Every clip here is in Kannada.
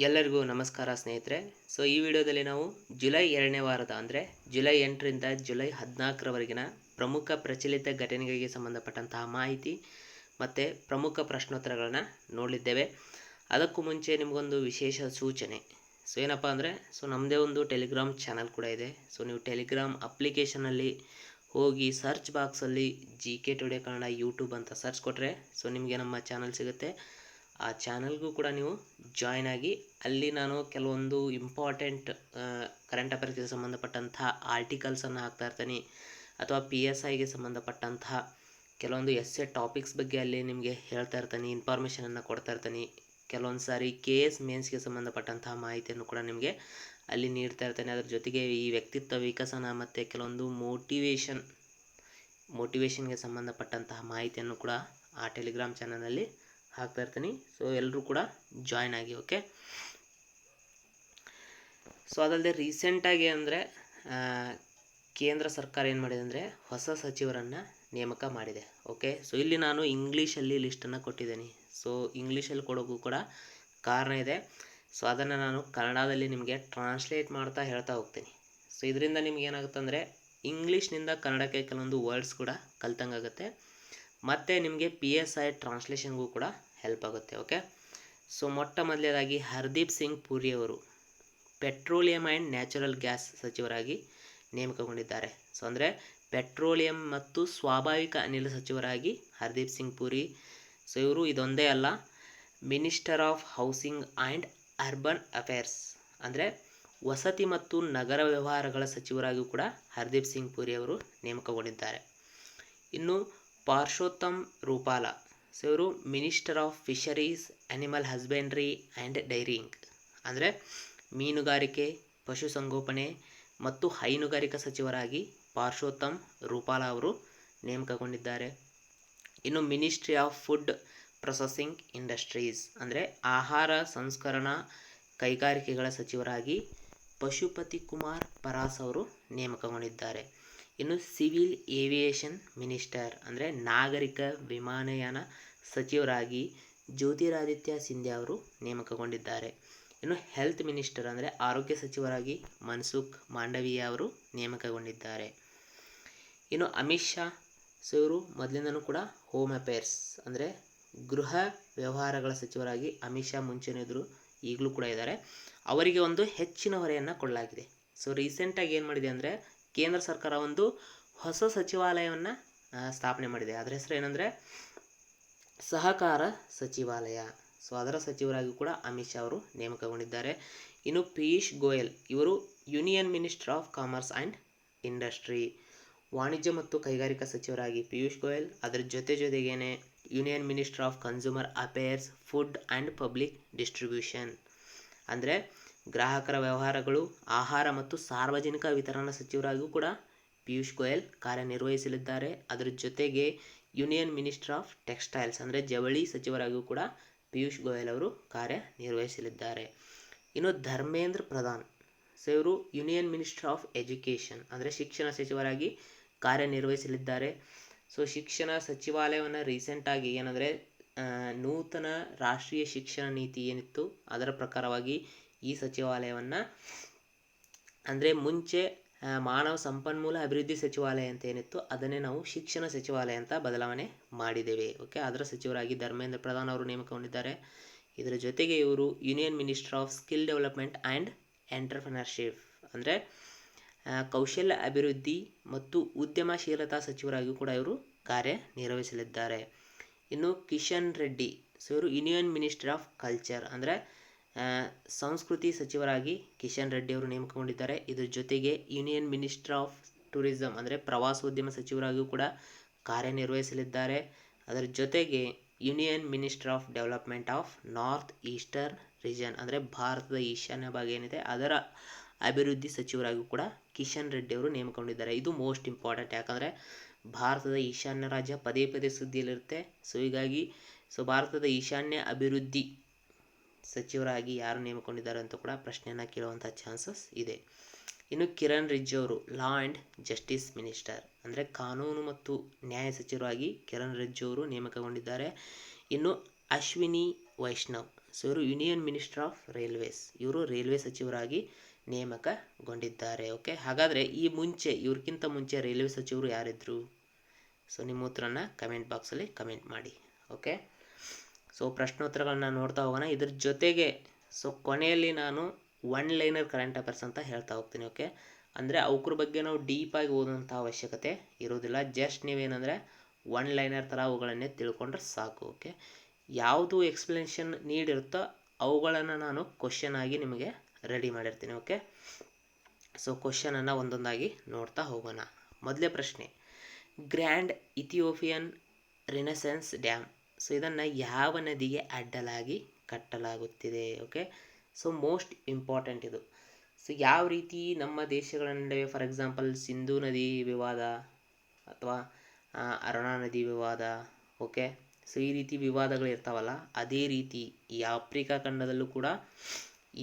ಎಲ್ಲರಿಗೂ ನಮಸ್ಕಾರ ಸ್ನೇಹಿತರೆ. ಈ ವಿಡಿಯೋದಲ್ಲಿ ನಾವು ಜುಲೈ 2ನೇ ವಾರದ ಅಂದರೆ ಜುಲೈ 8ರಿಂದ ಜುಲೈ 14ರವರೆಗಿನ ಪ್ರಮುಖ ಪ್ರಚಲಿತ ಘಟನೆಗಳಿಗೆ ಸಂಬಂಧಪಟ್ಟಂತಹ ಮಾಹಿತಿ ಮತ್ತು ಪ್ರಮುಖ ಪ್ರಶ್ನೋತ್ತರಗಳನ್ನು ನೋಡಲಿದ್ದೇವೆ. ಅದಕ್ಕೂ ಮುಂಚೆ ನಿಮಗೊಂದು ವಿಶೇಷ ಸೂಚನೆ. ಏನಪ್ಪ ಅಂದರೆ ನಮ್ಮದೇ ಒಂದು ಟೆಲಿಗ್ರಾಮ್ ಚಾನಲ್ ಕೂಡ ಇದೆ. ನೀವು ಟೆಲಿಗ್ರಾಮ್ ಅಪ್ಲಿಕೇಶನಲ್ಲಿ ಹೋಗಿ ಸರ್ಚ್ ಬಾಕ್ಸಲ್ಲಿ GK ಟುಡೇ ಕನ್ನಡ ಯೂಟ್ಯೂಬ್ ಅಂತ ಸರ್ಚ್ ಕೊಟ್ಟರೆ ನಿಮಗೆ ನಮ್ಮ ಚಾನಲ್ ಸಿಗುತ್ತೆ. ಆ ಚಾನಲ್ಗೂ ಕೂಡ ನೀವು ಜಾಯ್ನ್ ಆಗಿ ಅಲ್ಲಿ ನಾನು ಕೆಲವೊಂದು ಇಂಪಾರ್ಟೆಂಟ್ ಕರೆಂಟ್ ಅಫೇರ್ಸ್ಗೆ ಸಂಬಂಧಪಟ್ಟಂತಹ ಆರ್ಟಿಕಲ್ಸನ್ನು ಹಾಕ್ತಾ ಇರ್ತೀನಿ, ಅಥವಾ PSIಗೆ ಸಂಬಂಧಪಟ್ಟಂತಹ ಕೆಲವೊಂದು ಎಸ್ಸೆ ಟಾಪಿಕ್ಸ್ ಬಗ್ಗೆ ಅಲ್ಲಿ ನಿಮಗೆ ಹೇಳ್ತಾ ಇರ್ತೀನಿ, ಇನ್ಫಾರ್ಮೇಷನನ್ನು ಕೊಡ್ತಾ ಇರ್ತೀನಿ. ಕೆಲವೊಂದು ಸಾರಿ KS ಮೇನ್ಸ್ಗೆ ಸಂಬಂಧಪಟ್ಟಂತಹ ಮಾಹಿತಿಯನ್ನು ಕೂಡ ನಿಮಗೆ ಅಲ್ಲಿ ನೀಡ್ತಾ ಇರ್ತಾನೆ. ಅದರ ಜೊತೆಗೆ ಈ ವ್ಯಕ್ತಿತ್ವ ವಿಕಸನ ಮತ್ತು ಕೆಲವೊಂದು ಮೋಟಿವೇಶನ್ಗೆ ಸಂಬಂಧಪಟ್ಟಂತಹ ಮಾಹಿತಿಯನ್ನು ಕೂಡ ಆ ಟೆಲಿಗ್ರಾಮ್ ಚಾನಲಲ್ಲಿ ಹಾಕ್ತಾ ಇರ್ತೀನಿ. ಎಲ್ಲರೂ ಕೂಡ ಜಾಯ್ನ್ ಆಗಿ. ಓಕೆ. ಅದಲ್ಲದೆ ರೀಸೆಂಟಾಗಿ ಅಂದರೆ ಕೇಂದ್ರ ಸರ್ಕಾರ ಏನು ಮಾಡಿದೆ ಅಂದರೆ ಹೊಸ ಸಚಿವರನ್ನು ನೇಮಕ ಮಾಡಿದೆ. ಓಕೆ. ಇಲ್ಲಿ ನಾನು ಇಂಗ್ಲೀಷಲ್ಲಿ ಲಿಸ್ಟನ್ನು ಕೊಟ್ಟಿದ್ದೀನಿ. ಇಂಗ್ಲೀಷಲ್ಲಿ ಕೊಡೋಕ್ಕೂ ಕೂಡ ಕಾರಣ ಇದೆ. ಅದನ್ನು ನಾನು ಕನ್ನಡದಲ್ಲಿ ನಿಮಗೆ ಟ್ರಾನ್ಸ್ಲೇಟ್ ಮಾಡ್ತಾ ಹೇಳ್ತಾ ಹೋಗ್ತೀನಿ. ಇದರಿಂದ ನಿಮ್ಗೆ ಏನಾಗುತ್ತೆ ಅಂದರೆ ಇಂಗ್ಲೀಷ್ನಿಂದ ಕನ್ನಡಕ್ಕೆ ಕೆಲವೊಂದು ವರ್ಡ್ಸ್ ಕೂಡ ಕಲ್ತಂಗಾಗುತ್ತೆ, ಮತ್ತು ನಿಮಗೆ PSI ಟ್ರಾನ್ಸ್ಲೇಷನ್ಗೂ ಕೂಡ ಹೆಲ್ಪ್ ಆಗುತ್ತೆ. ಓಕೆ. ಮೊಟ್ಟ ಮೊದಲನೇದಾಗಿ ಹರ್ದೀಪ್ ಸಿಂಗ್ ಪುರಿ ಅವರು ಪೆಟ್ರೋಲಿಯಂ ಆ್ಯಂಡ್ ನ್ಯಾಚುರಲ್ ಗ್ಯಾಸ್ ಸಚಿವರಾಗಿ ನೇಮಕಗೊಂಡಿದ್ದಾರೆ. ಅಂದರೆ ಪೆಟ್ರೋಲಿಯಂ ಮತ್ತು ಸ್ವಾಭಾವಿಕ ಅನಿಲ ಸಚಿವರಾಗಿ ಹರ್ದೀಪ್ ಸಿಂಗ್ ಪುರಿ. ಇವರು ಇದೊಂದೇ ಅಲ್ಲ, minister of housing and urban affairs ಅಂದರೆ ವಸತಿ ಮತ್ತು ನಗರ ವ್ಯವಹಾರಗಳ ಸಚಿವರಾಗಿಯೂ ಕೂಡ ಹರ್ದೀಪ್ ಸಿಂಗ್ ಪುರಿ ಅವರು ನೇಮಕಗೊಂಡಿದ್ದಾರೆ. ಇನ್ನು ಪಾರ್ಶೋತ್ತಮ್ ರೂಪಾಲ, ಇವರು minister of fisheries, animal husbandry and dairying ಅಂದರೆ ಮೀನುಗಾರಿಕೆ, ಪಶುಸಂಗೋಪನೆ ಮತ್ತು ಹೈನುಗಾರಿಕಾ ಸಚಿವರಾಗಿ ಪಾರ್ಶೋತ್ತಮ್ ರೂಪಾಲ ಅವರು ನೇಮಕಗೊಂಡಿದ್ದಾರೆ. ಇನ್ನು ministry of food processing industries ಅಂದರೆ ಆಹಾರ ಸಂಸ್ಕರಣಾ ಕೈಗಾರಿಕೆಗಳ ಸಚಿವರಾಗಿ ಪಶುಪತಿ ಕುಮಾರ್ ಪರಾಸ್ ಅವರು ನೇಮಕಗೊಂಡಿದ್ದಾರೆ. ಇನ್ನು ಸಿವಿಲ್ ಏವಿಯೇಷನ್ ಮಿನಿಸ್ಟರ್ ಅಂದರೆ ನಾಗರಿಕ ವಿಮಾನಯಾನ ಸಚಿವರಾಗಿ ಜ್ಯೋತಿರಾದಿತ್ಯ ಸಿಂಧ್ಯಾ ಅವರು ನೇಮಕಗೊಂಡಿದ್ದಾರೆ. ಇನ್ನು ಹೆಲ್ತ್ ಮಿನಿಸ್ಟರ್ ಅಂದರೆ ಆರೋಗ್ಯ ಸಚಿವರಾಗಿ ಮನ್ಸುಖ್ ಮಾಂಡವೀಯ ಅವರು ನೇಮಕಗೊಂಡಿದ್ದಾರೆ. ಇನ್ನು ಅಮಿತ್ ಶಾ, ಇವರು ಮೊದಲಿಂದನೂ ಕೂಡ ಹೋಮ್ ಅಫೇರ್ಸ್ ಅಂದರೆ ಗೃಹ ವ್ಯವಹಾರಗಳ ಸಚಿವರಾಗಿ ಅಮಿತ್ ಶಾ ಮುಂಚೆನೇ ಇದ್ದರು, ಈಗಲೂ ಕೂಡ ಇದ್ದಾರೆ. ಅವರಿಗೆ ಒಂದು ಹೆಚ್ಚಿನ ಹೊರೆಯನ್ನು ಕೊಡಲಾಗಿದೆ. ರೀಸೆಂಟಾಗಿ ಏನು ಮಾಡಿದೆ ಅಂದರೆ ಕೇಂದ್ರ ಸರ್ಕಾರ ಒಂದು ಹೊಸ ಸಚಿವಾಲಯವನ್ನು ಸ್ಥಾಪನೆ ಮಾಡಿದೆ. ಅದರ ಹೆಸರು ಏನಂದರೆ ಸಹಕಾರ ಸಚಿವಾಲಯ. ಅದರ ಸಚಿವರಾಗಿ ಕೂಡ ಅಮಿತ್ ಶಾ ಅವರು ನೇಮಕಗೊಂಡಿದ್ದಾರೆ. ಇನ್ನು ಪಿಯೂಷ್ ಗೋಯಲ್, ಇವರು union minister of commerce and industry, ವಾಣಿಜ್ಯ ಮತ್ತು ಕೈಗಾರಿಕಾ ಸಚಿವರಾಗಿ ಪಿಯೂಷ್ ಗೋಯಲ್. ಅದರ ಜೊತೆಗೇನೆ union minister of consumer affairs, food and public distribution ಅಂದರೆ ಗ್ರಾಹಕರ ವ್ಯವಹಾರಗಳು, ಆಹಾರ ಮತ್ತು ಸಾರ್ವಜನಿಕ ವಿತರಣಾ ಸಚಿವರಾಗಿಯೂ ಕೂಡ ಪಿಯೂಷ್ ಗೋಯಲ್ ಕಾರ್ಯನಿರ್ವಹಿಸಲಿದ್ದಾರೆ. ಅದರ ಜೊತೆಗೆ ಯೂನಿಯನ್ ಮಿನಿಸ್ಟರ್ ಆಫ್ ಟೆಕ್ಸ್ಟೈಲ್ಸ್ ಅಂದರೆ ಜವಳಿ ಸಚಿವರಾಗಿಯೂ ಕೂಡ ಪಿಯೂಷ್ ಗೋಯಲ್ ಅವರು ಕಾರ್ಯನಿರ್ವಹಿಸಲಿದ್ದಾರೆ. ಇನ್ನು ಧರ್ಮೇಂದ್ರ ಪ್ರಧಾನ್, ಇವರು ಯೂನಿಯನ್ ಮಿನಿಸ್ಟರ್ ಆಫ್ ಎಜುಕೇಷನ್ ಅಂದರೆ ಶಿಕ್ಷಣ ಸಚಿವರಾಗಿ ಕಾರ್ಯನಿರ್ವಹಿಸಲಿದ್ದಾರೆ. ಶಿಕ್ಷಣ ಸಚಿವಾಲಯವನ್ನು ರೀಸೆಂಟಾಗಿ ಏನಂದರೆ ನೂತನ ರಾಷ್ಟ್ರೀಯ ಶಿಕ್ಷಣ ನೀತಿ ಏನಿತ್ತು ಅದರ ಪ್ರಕಾರವಾಗಿ ಈ ಸಚಿವಾಲಯವನ್ನು ಅಂದರೆ ಮುಂಚೆ ಮಾನವ ಸಂಪನ್ಮೂಲ ಅಭಿವೃದ್ಧಿ ಸಚಿವಾಲಯ ಅಂತ ಏನಿತ್ತು ಅದನ್ನೇ ನಾವು ಶಿಕ್ಷಣ ಸಚಿವಾಲಯ ಅಂತ ಬದಲಾವಣೆ ಮಾಡಿದ್ದೇವೆ. ಓಕೆ. ಅದರ ಸಚಿವರಾಗಿ ಧರ್ಮೇಂದ್ರ ಪ್ರಧಾನ್ ಅವರು ನೇಮಕಗೊಂಡಿದ್ದಾರೆ. ಇದರ ಜೊತೆಗೆ ಇವರು union minister of skill development and entrepreneurship ಅಂದರೆ ಕೌಶಲ್ಯ ಅಭಿವೃದ್ಧಿ ಮತ್ತು ಉದ್ಯಮಶೀಲತಾ ಸಚಿವರಾಗಿಯೂ ಕೂಡ ಇವರು ಕಾರ್ಯನಿರ್ವಹಿಸಲಿದ್ದಾರೆ. ಇನ್ನು ಕಿಶನ್ ರೆಡ್ಡಿ, ಇವರು ಯೂನಿಯನ್ ಮಿನಿಸ್ಟರ್ ಆಫ್ ಕಲ್ಚರ್ ಅಂದರೆ ಸಂಸ್ಕೃತಿ ಸಚಿವರಾಗಿ ಕಿಶನ್ ರೆಡ್ಡಿ ಅವರು ನೇಮಕಗೊಂಡಿದ್ದಾರೆ. ಇದರ ಜೊತೆಗೆ ಯೂನಿಯನ್ ಮಿನಿಸ್ಟರ್ ಆಫ್ ಟೂರಿಸಂ ಅಂದರೆ ಪ್ರವಾಸೋದ್ಯಮ ಸಚಿವರಾಗಿಯೂ ಕೂಡ ಕಾರ್ಯನಿರ್ವಹಿಸಲಿದ್ದಾರೆ. ಅದರ ಜೊತೆಗೆ union minister of development of north eastern region ಅಂದರೆ ಭಾರತದ ಈಶಾನ್ಯ ಭಾಗ ಏನಿದೆ ಅದರ ಅಭಿವೃದ್ಧಿ ಸಚಿವರಾಗಿಯೂ ಕೂಡ ಕಿಶನ್ ರೆಡ್ಡಿ ಅವರು ನೇಮಕಗೊಂಡಿದ್ದಾರೆ. ಇದು ಮೋಸ್ಟ್ ಇಂಪಾರ್ಟೆಂಟ್, ಯಾಕಂದರೆ ಭಾರತದ ಈಶಾನ್ಯ ರಾಜ್ಯ ಪದೇ ಪದೇ ಸುದ್ದಿಯಲ್ಲಿರುತ್ತೆ. ಹೀಗಾಗಿ ಭಾರತದ ಈಶಾನ್ಯ ಅಭಿವೃದ್ಧಿ ಸಚಿವರಾಗಿ ಯಾರು ನೇಮಕೊಂಡಿದ್ದಾರೆ ಅಂತ ಕೂಡ ಪ್ರಶ್ನೆಯನ್ನು ಕೇಳುವಂಥ ಚಾನ್ಸಸ್ ಇದೆ. ಇನ್ನು ಕಿರಣ್ ರಿಜಿಜು ಅವರು ಲಾ ಆ್ಯಂಡ್ ಜಸ್ಟಿಸ್ ಮಿನಿಸ್ಟರ್ ಅಂದರೆ ಕಾನೂನು ಮತ್ತು ನ್ಯಾಯ ಸಚಿವರಾಗಿ ಕಿರಣ್ ರಿಜಿಜು ಅವರು ನೇಮಕಗೊಂಡಿದ್ದಾರೆ. ಇನ್ನು ಅಶ್ವಿನಿ ವೈಷ್ಣವ್ ಸೊ ಇವರು ಯೂನಿಯನ್ ಮಿನಿಸ್ಟರ್ ಆಫ್ ರೈಲ್ವೇಸ್, ಇವರು ರೈಲ್ವೆ ಸಚಿವರಾಗಿ ನೇಮಕಗೊಂಡಿದ್ದಾರೆ. ಓಕೆ, ಹಾಗಾದರೆ ಈ ಮುಂಚೆ ಇವ್ರಿಗಿಂತ ಮುಂಚೆ ರೈಲ್ವೆ ಸಚಿವರು ಯಾರಿದ್ರು? ಸೊ ನಿಮ್ಮ ಉತ್ತರನ ಕಮೆಂಟ್ ಬಾಕ್ಸಲ್ಲಿ ಕಮೆಂಟ್ ಮಾಡಿ. ಓಕೆ, ಸೊ ಪ್ರಶ್ನೋತ್ತರಗಳನ್ನ ನೋಡ್ತಾ ಹೋಗೋಣ. ಇದ್ರ ಜೊತೆಗೆ ಸೊ ಕೊನೆಯಲ್ಲಿ ನಾನು ಒನ್ ಲೈನರ್ ಕರೆಂಟ್ ಅಫೇರ್ಸ್ ಅಂತ ಹೇಳ್ತಾ ಹೋಗ್ತೀನಿ. ಓಕೆ, ಅಂದರೆ ಅವ್ರ ಬಗ್ಗೆ ನಾವು ಡೀಪಾಗಿ ಓದುವಂಥ ಅವಶ್ಯಕತೆ ಇರೋದಿಲ್ಲ. ಜಸ್ಟ್ ನೀವೇನಂದರೆ ಒನ್ ಲೈನರ್ ಥರ ಅವುಗಳನ್ನೇ ತಿಳ್ಕೊಂಡ್ರೆ ಸಾಕು. ಓಕೆ, ಯಾವುದು ಎಕ್ಸ್ಪ್ಲನೇಷನ್ ನೀಡಿರುತ್ತೋ ಅವುಗಳನ್ನು ನಾನು ಕ್ವಶನ್ ಆಗಿ ನಿಮಗೆ ರೆಡಿ ಮಾಡಿರ್ತೀನಿ. ಓಕೆ, ಸೊ ಕ್ವಶನನ್ನು ಒಂದೊಂದಾಗಿ ನೋಡ್ತಾ ಹೋಗೋಣ. ಮೊದಲೇ ಪ್ರಶ್ನೆ, ಗ್ರ್ಯಾಂಡ್ ಇಥಿಯೋಪಿಯನ್ ರಿನೆಸೆನ್ಸ್ ಡ್ಯಾಮ್, ಸೊ ಇದನ್ನು ಯಾವ ನದಿಗೆ ಅಡ್ಡಲಾಗಿ ಕಟ್ಟಲಾಗುತ್ತಿದೆ? ಓಕೆ, ಸೊ ಮೋಸ್ಟ್ ಇಂಪಾರ್ಟೆಂಟ್ ಇದು. ಸೊ ಯಾವ ರೀತಿ ನಮ್ಮ ದೇಶಗಳ ನಡುವೆ ಫಾರ್ ಎಕ್ಸಾಂಪಲ್ ಸಿಂಧೂ ನದಿ ವಿವಾದ ಅಥವಾ ಅರುಣಾ ನದಿ ವಿವಾದ, ಓಕೆ, ಸೊ ಈ ರೀತಿ ವಿವಾದಗಳು ಇರ್ತಾವಲ್ಲ, ಅದೇ ರೀತಿ ಈ ಆಫ್ರಿಕಾ ಖಂಡದಲ್ಲೂ ಕೂಡ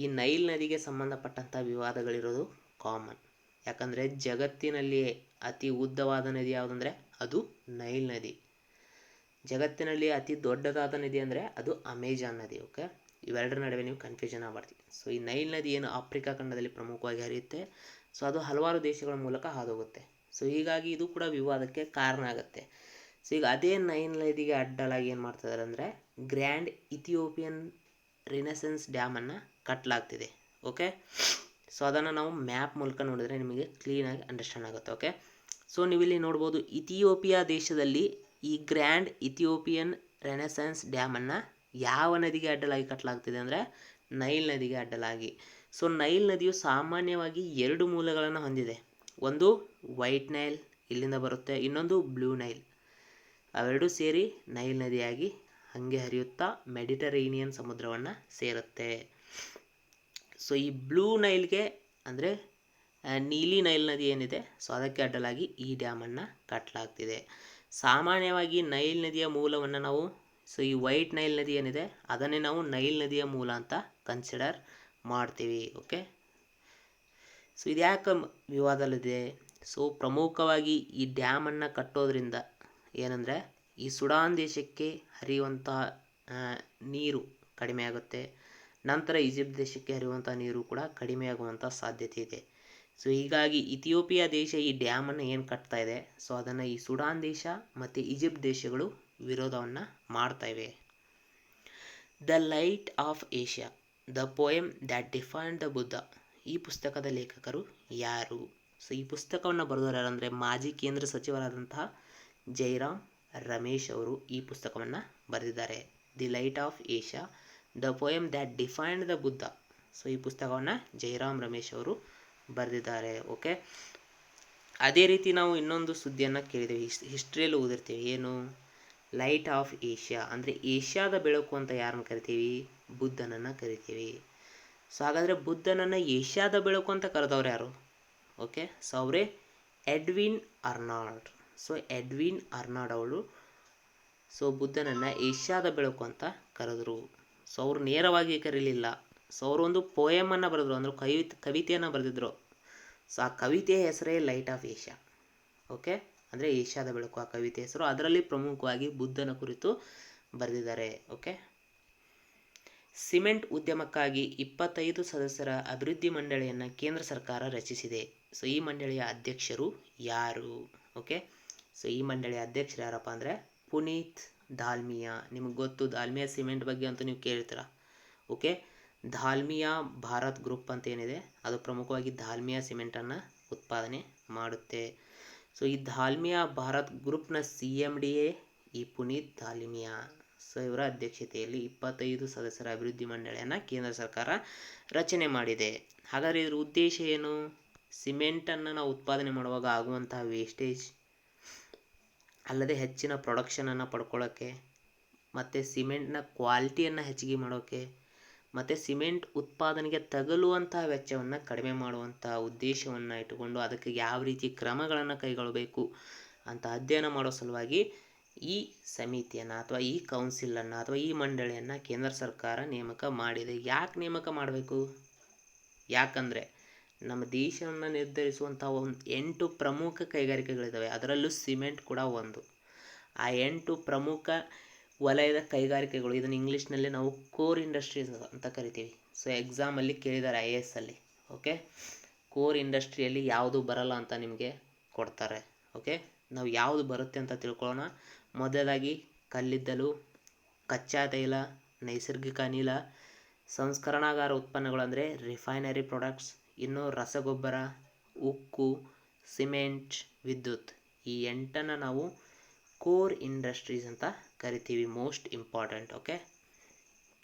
ಈ ನೈಲ್ ನದಿಗೆ ಸಂಬಂಧಪಟ್ಟಂಥ ವಿವಾದಗಳಿರೋದು ಕಾಮನ್. ಯಾಕಂದರೆ ಜಗತ್ತಿನಲ್ಲಿಯೇ ಅತಿ ಉದ್ದವಾದ ನದಿ ಯಾವುದಂದರೆ ಅದು ನೈಲ್ ನದಿ. ಜಗತ್ತಿನಲ್ಲಿ ಅತಿ ದೊಡ್ಡದಾದ ನದಿ ಅಂದರೆ ಅದು ಅಮೆಜಾನ್ ನದಿ. ಓಕೆ, ಇವೆರಡರ ನಡುವೆ ನೀವು ಕನ್ಫ್ಯೂಷನ್ ಆಗಬಾರ್ದು. ಸೊ ಈ ನೈಲ್ ನದಿ ಏನು ಆಫ್ರಿಕಾ ಖಂಡದಲ್ಲಿ ಪ್ರಮುಖವಾಗಿ ಹರಿಯುತ್ತೆ, ಸೊ ಅದು ಹಲವಾರು ದೇಶಗಳ ಮೂಲಕ ಹಾದೋಗುತ್ತೆ. ಸೊ ಹೀಗಾಗಿ ಇದು ಕೂಡ ವಿವಾದಕ್ಕೆ ಕಾರಣ ಆಗುತ್ತೆ. ಸೊ ಈಗ ಅದೇ ನೈಲ್ ನದಿಗೆ ಅಡ್ಡಲಾಗಿ ಏನು ಮಾಡ್ತಿದ್ದಾರೆ ಅಂದರೆ ಗ್ರ್ಯಾಂಡ್ ಇಥಿಯೋಪಿಯನ್ ರಿನೆಸೆನ್ಸ್ ಡ್ಯಾಮನ್ನು ಕಟ್ಟಲಾಗ್ತಿದೆ. ಓಕೆ, ಸೊ ಅದನ್ನು ನಾವು ಮ್ಯಾಪ್ ಮೂಲಕ ನೋಡಿದರೆ ನಿಮಗೆ ಕ್ಲೀನಾಗಿ ಅಂಡರ್ಸ್ಟ್ಯಾಂಡ್ ಆಗುತ್ತೆ. ಓಕೆ, ಸೊ ನೀವಿಲ್ಲಿ ನೋಡ್ಬೋದು ಇಥಿಯೋಪಿಯಾ ದೇಶದಲ್ಲಿ ಈ ಗ್ರ್ಯಾಂಡ್ ಇಥಿಯೋಪಿಯನ್ ರೆನೆಸೆನ್ಸ್ ಡ್ಯಾಮನ್ನು ಯಾವ ನದಿಗೆ ಅಡ್ಡಲಾಗಿ ಕಟ್ಟಲಾಗ್ತಿದೆ ಅಂದರೆ ನೈಲ್ ನದಿಗೆ ಅಡ್ಡಲಾಗಿ. ಸೊ ನೈಲ್ ನದಿಯು ಸಾಮಾನ್ಯವಾಗಿ ಎರಡು ಮೂಲಗಳನ್ನು ಹೊಂದಿದೆ. ಒಂದು ವೈಟ್ ನೈಲ್ ಇಲ್ಲಿಂದ ಬರುತ್ತೆ, ಇನ್ನೊಂದು ಬ್ಲೂ ನೈಲ್. ಅವೆರಡೂ ಸೇರಿ ನೈಲ್ ನದಿಯಾಗಿ ಹಾಗೆ ಹರಿಯುತ್ತಾ ಮೆಡಿಟರೇನಿಯನ್ ಸಮುದ್ರವನ್ನು ಸೇರುತ್ತೆ. ಸೊ ಈ ಬ್ಲೂ ನೈಲ್ಗೆ ಅಂದರೆ ನೀಲಿ ನೈಲ್ ನದಿ ಏನಿದೆ, ಸೊ ಅದಕ್ಕೆ ಅಡ್ಡಲಾಗಿ ಈ ಡ್ಯಾಮನ್ನು ಕಟ್ಟಲಾಗ್ತಿದೆ. ಸಾಮಾನ್ಯವಾಗಿ ನೈಲ್ ನದಿಯ ಮೂಲವನ್ನು ನಾವು ಸೊ ಈ ವೈಟ್ ನೈಲ್ ನದಿ ಏನಿದೆ ಅದನ್ನೇ ನಾವು ನೈಲ್ ನದಿಯ ಮೂಲ ಅಂತ ಕನ್ಸಿಡರ್ ಮಾಡ್ತೀವಿ. ಓಕೆ, ಸೊ ಇದು ಯಾಕೆ ವಿವಾದದಲ್ಲಿದೆ? ಸೊ ಪ್ರಮುಖವಾಗಿ ಈ ಡ್ಯಾಮನ್ನು ಕಟ್ಟೋದ್ರಿಂದ ಏನಂದರೆ ಈ ಸುಡಾನ್ ದೇಶಕ್ಕೆ ಹರಿಯುವಂತಹ ನೀರು ಕಡಿಮೆ ಆಗುತ್ತೆ. ನಂತರ ಈಜಿಪ್ಟ್ ದೇಶಕ್ಕೆ ಹರಿಯುವಂಥ ನೀರು ಕೂಡ ಕಡಿಮೆಯಾಗುವಂಥ ಸಾಧ್ಯತೆ ಇದೆ. ಸೊ ಹೀಗಾಗಿ ಇಥಿಯೋಪಿಯಾ ದೇಶ ಈ ಡ್ಯಾಮನ್ನು ಏನು ಕಟ್ತಾ ಇದೆ, ಸೊ ಅದನ್ನು ಈ ಸುಡಾನ್ ದೇಶ ಮತ್ತು ಈಜಿಪ್ಟ್ ದೇಶಗಳು ವಿರೋಧವನ್ನು ಮಾಡ್ತಾ ಇವೆ. The light off Asia, the poem that defined the Buddha, ಈ ಪುಸ್ತಕದ ಲೇಖಕರು ಯಾರು? ಸೊ ಈ ಪುಸ್ತಕವನ್ನು ಬರೆದವರು ಯಾರಂದರೆ ಮಾಜಿ ಕೇಂದ್ರ ಸಚಿವರಾದಂತಹ ಜೈರಾಮ್ ರಮೇಶ್ ಅವರು ಈ ಪುಸ್ತಕವನ್ನು ಬರೆದಿದ್ದಾರೆ. The light off Asia, the poem that defined the Buddha. So ಈ ಪುಸ್ತಕವನ್ನು ಜೈರಾಮ್ ರಮೇಶ್ ಅವರು ಬರೆದಿದ್ದಾರೆ. ಓಕೆ, ಅದೇ ರೀತಿ ನಾವು ಇನ್ನೊಂದು ಸುದ್ದಿಯನ್ನು ಕೇಳಿದ್ದೀವಿ, ಹಿಸ್ಟ್ರಿಯಲ್ಲಿ ಓದಿರ್ತೀವಿ. ಏನು? ಲೈಟ್ ಆಫ್ ಏಷ್ಯಾ ಅಂದರೆ ಏಷ್ಯಾದ ಬೆಳಕು ಅಂತ ಯಾರನ್ನು ಕರಿತೀವಿ? ಬುದ್ಧನನ್ನು ಕರಿತೀವಿ. ಸೊ ಹಾಗಾದರೆ ಬುದ್ಧನನ್ನು ಏಷ್ಯಾದ ಬೆಳಕು ಅಂತ ಕರೆದವ್ರು ಯಾರು? ಓಕೆ, ಸೊ ಅವರೇ Edwin Arnold. So Edwin Arnold ಅವರು ಸೊ ಬುದ್ಧನನ್ನು ಏಷ್ಯಾದ ಬೆಳಕು ಅಂತ ಕರೆದರು. ಸೊ ಅವರು ನೇರವಾಗಿ ಕರೀಲಿಲ್ಲ. ಸೊ ಅವರು ಒಂದು ಪೋಯಮನ್ನು ಬರೆದ್ರು, ಅಂದರೆ ಕವಿತೆಯನ್ನು ಬರೆದಿದ್ರು. ಸೊ ಆ ಕವಿತೆಯ ಹೆಸರೇ ಲೈಟ್ ಆಫ್ ಏಷ್ಯಾ. ಓಕೆ, ಅಂದರೆ ಏಷ್ಯಾದ ಬೆಳಕು ಆ ಕವಿತೆ ಹೆಸರು. ಅದರಲ್ಲಿ ಪ್ರಮುಖವಾಗಿ ಬುದ್ಧನ ಕುರಿತು ಬರೆದಿದ್ದಾರೆ. ಓಕೆ, ಸಿಮೆಂಟ್ ಉದ್ಯಮಕ್ಕಾಗಿ 25 ಸದಸ್ಯರ ಅಭಿವೃದ್ಧಿ ಮಂಡಳಿಯನ್ನು ಕೇಂದ್ರ ಸರ್ಕಾರ ರಚಿಸಿದೆ. ಸೊ ಈ ಮಂಡಳಿಯ ಅಧ್ಯಕ್ಷರು ಯಾರು? ಓಕೆ, ಸೊ ಈ ಮಂಡಳಿಯ ಅಧ್ಯಕ್ಷರು ಯಾರಪ್ಪ ಅಂದರೆ ಪುನೀತ್ ದಾಲ್ಮಿಯಾ. ನಿಮಗೆ ಗೊತ್ತು, ದಾಲ್ಮಿಯಾ ಸಿಮೆಂಟ್ ಬಗ್ಗೆ ಅಂತೂ ನೀವು ಕೇಳ್ತೀರ. ಓಕೆ, ದಾಲ್ಮಿಯಾ ಭಾರತ್ ಗ್ರೂಪ್ ಅಂತ ಏನಿದೆ ಅದು ಪ್ರಮುಖವಾಗಿ ದಾಲ್ಮಿಯಾ ಸಿಮೆಂಟನ್ನು ಉತ್ಪಾದನೆ ಮಾಡುತ್ತೆ. ಸೊ ಈ ದಾಲ್ಮಿಯಾ ಭಾರತ್ ಗ್ರೂಪ್ನ CMD ಈ ಪುನೀತ್ ದಾಲ್ಮಿಯಾ. ಸೊ ಇವರ ಅಧ್ಯಕ್ಷತೆಯಲ್ಲಿ 25 ಸದಸ್ಯರ ಅಭಿವೃದ್ಧಿ ಮಂಡಳಿಯನ್ನು ಕೇಂದ್ರ ಸರ್ಕಾರ ರಚನೆ ಮಾಡಿದೆ. ಹಾಗಾದರೆ ಇದರ ಉದ್ದೇಶ ಏನು? ಸಿಮೆಂಟನ್ನು ನಾವು ಉತ್ಪಾದನೆ ಮಾಡುವಾಗ ಆಗುವಂತಹ ವೇಸ್ಟೇಜ್ ಅಲ್ಲದೆ ಹೆಚ್ಚಿನ ಪ್ರೊಡಕ್ಷನನ್ನು ಪಡ್ಕೊಳ್ಳೋಕ್ಕೆ, ಮತ್ತು ಸಿಮೆಂಟ್ನ ಕ್ವಾಲಿಟಿಯನ್ನು ಹೆಚ್ಚಿಗೆ ಮಾಡೋಕ್ಕೆ, ಮತ್ತು ಸಿಮೆಂಟ್ ಉತ್ಪಾದನೆಗೆ ತಗಲುವಂತಹ ವೆಚ್ಚವನ್ನು ಕಡಿಮೆ ಮಾಡುವಂಥ ಉದ್ದೇಶವನ್ನು ಇಟ್ಟುಕೊಂಡು ಅದಕ್ಕೆ ಯಾವ ರೀತಿ ಕ್ರಮಗಳನ್ನು ಕೈಗೊಳ್ಳಬೇಕು ಅಂತ ಅಧ್ಯಯನ ಮಾಡೋ ಸಲುವಾಗಿ ಈ ಸಮಿತಿಯನ್ನು ಅಥವಾ ಈ ಕೌನ್ಸಿಲನ್ನು ಅಥವಾ ಈ ಮಂಡಳಿಯನ್ನು ಕೇಂದ್ರ ಸರ್ಕಾರ ನೇಮಕ ಮಾಡಿದೆ. ಯಾಕೆ ನೇಮಕ ಮಾಡಬೇಕು? ಯಾಕಂದರೆ ನಮ್ಮ ದೇಶವನ್ನು ನಿರ್ಧರಿಸುವಂಥ 8 ಪ್ರಮುಖ ಕೈಗಾರಿಕೆಗಳಿದ್ದಾವೆ, ಅದರಲ್ಲೂ ಸಿಮೆಂಟ್ ಕೂಡ ಒಂದು. ಆ 8 ಪ್ರಮುಖ ವಲಯದ ಕೈಗಾರಿಕೆಗಳು, ಇದನ್ನು ಇಂಗ್ಲೀಷ್ನಲ್ಲಿ ನಾವು ಕೋರ್ ಇಂಡಸ್ಟ್ರೀಸ್ ಅಂತ ಕರಿತೀವಿ. ಸೊ ಎಕ್ಸಾಮಲ್ಲಿ ಕೇಳಿದ್ದಾರೆ IAS ಅಲ್ಲಿ. ಓಕೆ, ಕೋರ್ ಇಂಡಸ್ಟ್ರಿಯಲ್ಲಿ ಯಾವುದು ಬರಲ್ಲ ಅಂತ ನಿಮಗೆ ಕೊಡ್ತಾರೆ. ಓಕೆ, ನಾವು ಯಾವುದು ಬರುತ್ತೆ ಅಂತ ತಿಳ್ಕೊಳ್ಳೋಣ. ಮೊದಲಾಗಿ ಕಲ್ಲಿದ್ದಲು, ಕಚ್ಚಾ ತೈಲ, ನೈಸರ್ಗಿಕ ಅನಿಲ, ಸಂಸ್ಕರಣಾಗಾರ ಉತ್ಪನ್ನಗಳು ಅಂದರೆ ರಿಫೈನರಿ ಪ್ರಾಡಕ್ಟ್ಸ್, ಇನ್ನು ರಸಗೊಬ್ಬರ, ಉಕ್ಕು, ಸಿಮೆಂಟ್, ವಿದ್ಯುತ್. ಈ 8ನ್ನು ನಾವು ಕೋರ್ ಇಂಡಸ್ಟ್ರೀಸ್ ಅಂತ ಕರಿತೀವಿ. Most important. ಓಕೆ,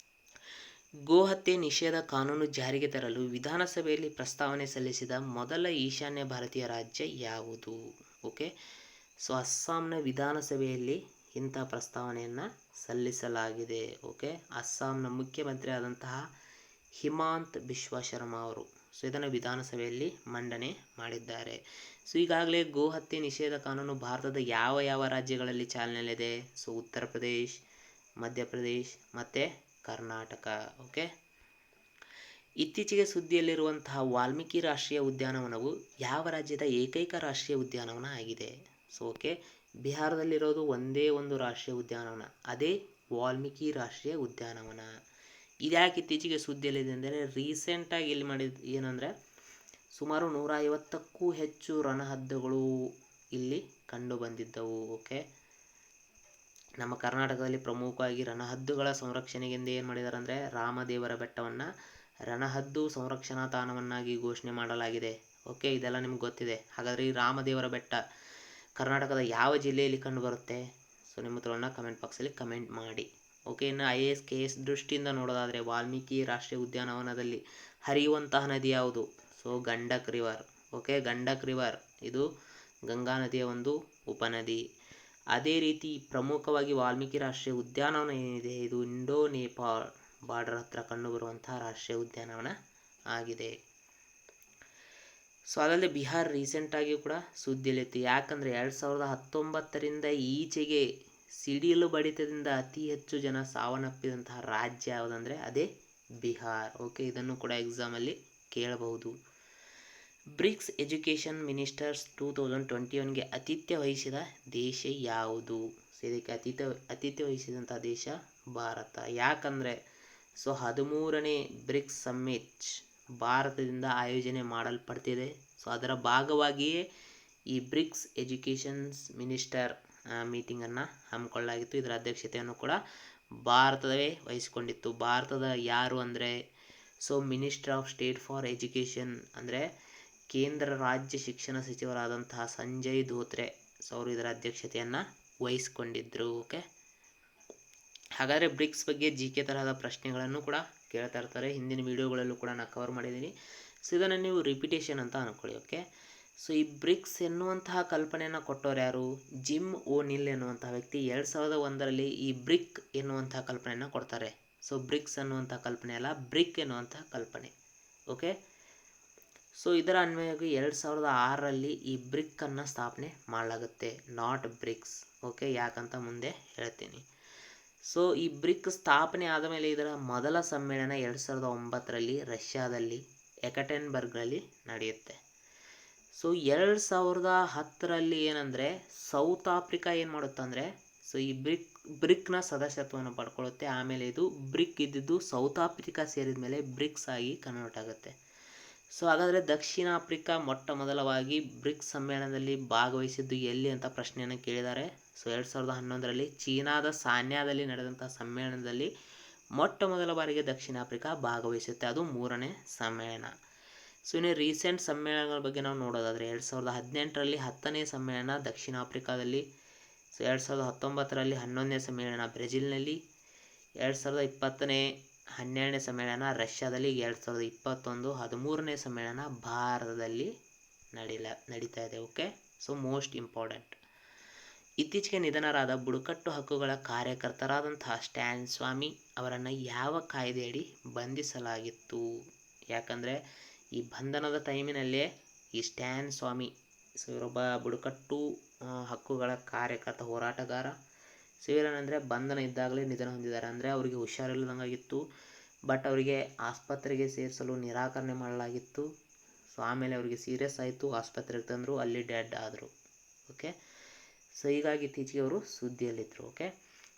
ಗೋಹತ್ಯೆ ನಿಷೇಧ ಕಾನೂನು ಜಾರಿಗೆ ತರಲು ವಿಧಾನಸಭೆಯಲ್ಲಿ ಪ್ರಸ್ತಾವನೆ ಸಲ್ಲಿಸಿದ ಮೊದಲ ಈಶಾನ್ಯ ಭಾರತೀಯ ರಾಜ್ಯ ಯಾವುದು? ಓಕೆ, ಸೊ ಅಸ್ಸಾಂನ ವಿಧಾನಸಭೆಯಲ್ಲಿ ಇಂಥ ಪ್ರಸ್ತಾವನೆಯನ್ನು ಸಲ್ಲಿಸಲಾಗಿದೆ. ಓಕೆ, ಅಸ್ಸಾಂನ ಮುಖ್ಯಮಂತ್ರಿ ಆದಂತಹ ಹಿಮಾಂತ ಬಿಶ್ವ ಶರ್ಮಾ ಅವರು ಸೊ ಇದನ್ನು ವಿಧಾನಸಭೆಯಲ್ಲಿ ಮಂಡನೆ ಮಾಡಿದ್ದಾರೆ. ಸೊ ಈಗಾಗಲೇ ಗೋಹತ್ಯೆ ನಿಷೇಧ ಕಾನೂನು ಭಾರತದ ಯಾವ ಯಾವ ರಾಜ್ಯಗಳಲ್ಲಿ ಚಾಲನೆಯಲ್ಲಿದೆ? ಸೊ ಉತ್ತರ ಪ್ರದೇಶ್, ಮಧ್ಯಪ್ರದೇಶ್ ಮತ್ತು ಕರ್ನಾಟಕ. ಓಕೆ, ಇತ್ತೀಚೆಗೆ ಸುದ್ದಿಯಲ್ಲಿರುವಂತಹ ವಾಲ್ಮೀಕಿ ರಾಷ್ಟ್ರೀಯ ಉದ್ಯಾನವನವು ಯಾವ ರಾಜ್ಯದ ಏಕೈಕ ರಾಷ್ಟ್ರೀಯ ಉದ್ಯಾನವನ ಆಗಿದೆ? ಸೊ ಓಕೆ, ಬಿಹಾರದಲ್ಲಿರೋದು ಒಂದೇ ಒಂದು ರಾಷ್ಟ್ರೀಯ ಉದ್ಯಾನವನ, ಅದೇ ವಾಲ್ಮೀಕಿ ರಾಷ್ಟ್ರೀಯ ಉದ್ಯಾನವನ. ಇದ್ಯಾಕೆ ಇತ್ತೀಚೆಗೆ ಸುದ್ದಿಯಲ್ಲಿದೆ ಅಂದರೆ ರೀಸೆಂಟಾಗಿ ಇಲ್ಲಿ ಮಾಡಿದ ಏನಂದರೆ ಸುಮಾರು 150ಕ್ಕೂ ಹೆಚ್ಚು ರಣಹದ್ದುಗಳು ಇಲ್ಲಿ ಕಂಡು ಬಂದಿದ್ದವು. ಓಕೆ, ನಮ್ಮ ಕರ್ನಾಟಕದಲ್ಲಿ ಪ್ರಮುಖವಾಗಿ ರಣಹದ್ದುಗಳ ಸಂರಕ್ಷಣೆಗೆಂದು ಏನು ಮಾಡಿದ್ದಾರೆ ಅಂದರೆ ರಾಮದೇವರ ಬೆಟ್ಟವನ್ನು ರಣಹದ್ದು ಸಂರಕ್ಷಣಾ ತಾಣವನ್ನಾಗಿ ಘೋಷಣೆ ಮಾಡಲಾಗಿದೆ. ಓಕೆ, ಇದೆಲ್ಲ ನಿಮ್ಗೆ ಗೊತ್ತಿದೆ. ಹಾಗಾದರೆ ಈ ರಾಮದೇವರ ಬೆಟ್ಟ ಕರ್ನಾಟಕದ ಯಾವ ಜಿಲ್ಲೆಯಲ್ಲಿ ಕಂಡುಬರುತ್ತೆ? ಸೊ ನಿಮ್ಮ ಉತ್ತರವನ್ನು ಕಮೆಂಟ್ ಬಾಕ್ಸಲ್ಲಿ ಕಮೆಂಟ್ ಮಾಡಿ. ಓಕೆ, ಇನ್ನು IAS KS ದೃಷ್ಟಿಯಿಂದ ನೋಡೋದಾದರೆ ವಾಲ್ಮೀಕಿ ರಾಷ್ಟ್ರೀಯ ಉದ್ಯಾನವನದಲ್ಲಿ ಹರಿಯುವಂತಹ ನದಿ ಯಾವುದು? So Gandak river. Okay, Gandak river ಇದು ಗಂಗಾ ನದಿಯ ಒಂದು ಉಪನದಿ. ಅದೇ ರೀತಿ ಪ್ರಮುಖವಾಗಿ ವಾಲ್ಮೀಕಿ ರಾಷ್ಟ್ರೀಯ ಉದ್ಯಾನವನ ಏನಿದೆ ಇದು ಇಂಡೋ ನೇಪಾಳ್ ಬಾರ್ಡರ್ ಹತ್ರ ಕಂಡುಬರುವಂತಹ ರಾಷ್ಟ್ರೀಯ ಉದ್ಯಾನವನ ಆಗಿದೆ. ಸೊ ಅದಲ್ಲದೆ ಬಿಹಾರ್ ರೀಸೆಂಟಾಗಿಯೂ ಕೂಡ ಸುದ್ದಿಯಲ್ಲಿತ್ತು. ಯಾಕಂದರೆ 2019ರಿಂದ ಈಚೆಗೆ ಸಿಡಿಲು ಬಡಿತದಿಂದ ಅತಿ ಹೆಚ್ಚು ಜನ ಸಾವನ್ನಪ್ಪಿದಂತಹ ರಾಜ್ಯ ಯಾವುದಂದರೆ ಅದೇ ಬಿಹಾರ್. ಓಕೆ, ಇದನ್ನು ಕೂಡ ಎಕ್ಸಾಮಲ್ಲಿ ಕೇಳಬಹುದು. ಬ್ರಿಕ್ಸ್ ಎಜುಕೇಷನ್ ಮಿನಿಸ್ಟರ್ಸ್ 2021ಗೆ ಆತಿಥ್ಯ ವಹಿಸಿದ ದೇಶ ಯಾವುದು? ಸೊ ಇದಕ್ಕೆ ಆತಿಥ್ಯ ವಹಿಸಿದಂಥ ದೇಶ ಭಾರತ. ಯಾಕಂದರೆ ಸೊ 13ನೇ ಬ್ರಿಕ್ಸ್ ಸಮ್ಮಿಟ್ ಭಾರತದಿಂದ ಆಯೋಜನೆ ಮಾಡಲ್ಪಡ್ತಿದೆ. ಸೊ ಅದರ ಭಾಗವಾಗಿಯೇ ಈ ಬ್ರಿಕ್ಸ್ ಎಜುಕೇಷನ್ಸ್ ಮಿನಿಸ್ಟರ್ ಮೀಟಿಂಗನ್ನು ಹಮ್ಮಿಕೊಳ್ಳಲಾಗಿತ್ತು. ಇದರ ಅಧ್ಯಕ್ಷತೆಯನ್ನು ಕೂಡ ಭಾರತವೇ ವಹಿಸಿಕೊಂಡಿತ್ತು. ಭಾರತದ ಯಾರು ಅಂದರೆ so minister of state for education ಅಂದರೆ ಕೇಂದ್ರ ರಾಜ್ಯ ಶಿಕ್ಷಣ ಸಚಿವರಾದಂತಹ ಸಂಜಯ್ ಧೋತ್ರೆ ಸೊ ಅವರು ಇದರ ಅಧ್ಯಕ್ಷತೆಯನ್ನು ವಹಿಸಿಕೊಂಡಿದ್ದರು. ಓಕೆ, ಹಾಗಾದರೆ ಬ್ರಿಕ್ಸ್ ಬಗ್ಗೆ GK ತರಹದ ಪ್ರಶ್ನೆಗಳನ್ನು ಕೂಡ ಕೇಳ್ತಾ ಇರ್ತಾರೆ. ಹಿಂದಿನ ವೀಡಿಯೋಗಳಲ್ಲೂ ಕೂಡ ನಾನು ಕವರ್ ಮಾಡಿದ್ದೀನಿ. ಸೊ ಇದನ್ನು ನೀವು ರಿಪಿಟೇಷನ್ ಅಂತ ಅಂದ್ಕೊಳ್ಳಿ. ಓಕೆ, ಸೊ ಈ ಬ್ರಿಕ್ಸ್ ಎನ್ನುವಂತಹ ಕಲ್ಪನೆಯನ್ನು ಕೊಟ್ಟವರು ಯಾರು? ಜಿಮ್ ಓನಿಲ್ ಎನ್ನುವಂತಹ ವ್ಯಕ್ತಿ 2001ರಲ್ಲಿ ಈ ಬ್ರಿಕ್ ಎನ್ನುವಂತಹ ಕಲ್ಪನೆಯನ್ನು ಕೊಡ್ತಾರೆ. ಸೊ ಬ್ರಿಕ್ಸ್ ಅನ್ನುವಂಥ ಕಲ್ಪನೆ ಅಲ್ಲ, ಬ್ರಿಕ್ ಎನ್ನುವಂತಹ ಕಲ್ಪನೆ. ಓಕೆ, ಸೊ ಇದರ ಅನ್ವಯವಾಗಿ 2006ರಲ್ಲಿ ಈ ಬ್ರಿಕ್ಕನ್ನು ಸ್ಥಾಪನೆ ಮಾಡಲಾಗುತ್ತೆ, ನಾಟ್ ಬ್ರಿಕ್ಸ್. ಓಕೆ, ಯಾಕಂತ ಮುಂದೆ ಹೇಳ್ತೀನಿ. ಸೊ ಈ ಬ್ರಿಕ್ ಸ್ಥಾಪನೆ ಆದ ಮೇಲೆ ಇದರ ಮೊದಲ ಸಮ್ಮೇಳನ 2009ರಲ್ಲಿ ರಷ್ಯಾದಲ್ಲಿ ಎಕಟೆನ್ಬರ್ಗ್ನಲ್ಲಿ ನಡೆಯುತ್ತೆ. ಸೊ 2010ರಲ್ಲಿ ಏನಂದರೆ ಸೌತ್ ಆಫ್ರಿಕಾ ಏನು ಮಾಡುತ್ತಂದರೆ ಸೊ ಈ ಬ್ರಿಕ್ನ ಸದಸ್ಯತ್ವವನ್ನು ಪಡ್ಕೊಳ್ಳುತ್ತೆ. ಆಮೇಲೆ ಇದು ಬ್ರಿಕ್ ಇದ್ದಿದ್ದು ಸೌತ್ ಆಫ್ರಿಕಾ ಸೇರಿದ ಮೇಲೆ ಬ್ರಿಕ್ಸ್ ಆಗಿ ಕನ್ವರ್ಟ್ ಆಗುತ್ತೆ. ಸೊ ಹಾಗಾದರೆ ದಕ್ಷಿಣ ಆಫ್ರಿಕಾ ಮೊಟ್ಟ ಮೊದಲವಾಗಿ ಬ್ರಿಕ್ಸ್ ಸಮ್ಮೇಳನದಲ್ಲಿ ಭಾಗವಹಿಸಿದ್ದು ಎಲ್ಲಿ ಅಂತ ಪ್ರಶ್ನೆಯನ್ನು ಕೇಳಿದ್ದಾರೆ. ಸೊ 2011ರಲ್ಲಿ ಚೀನಾದ ಸಾನ್ಯಾದಲ್ಲಿ ನಡೆದಂಥ ಸಮ್ಮೇಳನದಲ್ಲಿ ಮೊಟ್ಟ ಮೊದಲ ಬಾರಿಗೆ ದಕ್ಷಿಣ ಆಫ್ರಿಕಾ ಭಾಗವಹಿಸುತ್ತೆ. ಅದು 3ನೇ ಸಮ್ಮೇಳನ. ಸೊ ಇನ್ನು ರೀಸೆಂಟ್ ಸಮ್ಮೇಳನಗಳ ಬಗ್ಗೆ ನಾವು ನೋಡೋದಾದರೆ 2018ರಲ್ಲಿ 10ನೇ ಸಮ್ಮೇಳನ ದಕ್ಷಿಣ ಆಫ್ರಿಕಾದಲ್ಲಿ, ಸೊ 2019ರಲ್ಲಿ 11ನೇ ಸಮ್ಮೇಳನ ಬ್ರೆಜಿಲ್ನಲ್ಲಿ, 2020ನೇ 12ನೇ ಸಮ್ಮೇಳನ ರಷ್ಯಾದಲ್ಲಿ, 2021 13ನೇ ಸಮ್ಮೇಳನ ಭಾರತದಲ್ಲಿ ನಡೀತಾ ಇದೆ. Okay, so most important. ಇತ್ತೀಚೆಗೆ ನಿಧನರಾದ ಬುಡಕಟ್ಟು ಹಕ್ಕುಗಳ ಕಾರ್ಯಕರ್ತರಾದಂತಹ ಸ್ಟ್ಯಾನ್ ಸ್ವಾಮಿ ಅವರನ್ನು ಯಾವ ಕಾಯ್ದೆಯಡಿ ಬಂಧಿಸಲಾಗಿತ್ತು? ಯಾಕಂದರೆ ಈ ಬಂಧನದ ಟೈಮಿನಲ್ಲೇ ಈ ಸ್ಟ್ಯಾನ್ ಸ್ವಾಮಿ ಸೊ ಇವರೊಬ್ಬ ಬುಡಕಟ್ಟು ಹಕ್ಕುಗಳ ಕಾರ್ಯಕರ್ತ ಹೋರಾಟಗಾರ. ಸೊ ಇವರೇನೆಂದರೆ ಬಂಧನ ಇದ್ದಾಗಲೇ ನಿಧನ ಹೊಂದಿದ್ದಾರೆ. ಅಂದರೆ ಅವರಿಗೆ ಹುಷಾರಿಲ್ಲದಂಗಾಗಿತ್ತು, ಬಟ್ ಅವರಿಗೆ ಆಸ್ಪತ್ರೆಗೆ ಸೇರಿಸಲು ನಿರಾಕರಣೆ ಮಾಡಲಾಗಿತ್ತು. ಸೊ ಆಮೇಲೆ ಅವರಿಗೆ ಸೀರಿಯಸ್ ಆಯಿತು, ಆಸ್ಪತ್ರೆಗೆ ತಂದರು, ಅಲ್ಲಿ ಡೆಡ್ ಆದರು. ಓಕೆ, ಸೊ ಹೀಗಾಗಿ ಇತ್ತೀಚೆಗೆ ಅವರು ಸುದ್ದಿಯಲ್ಲಿದ್ದರು. ಓಕೆ,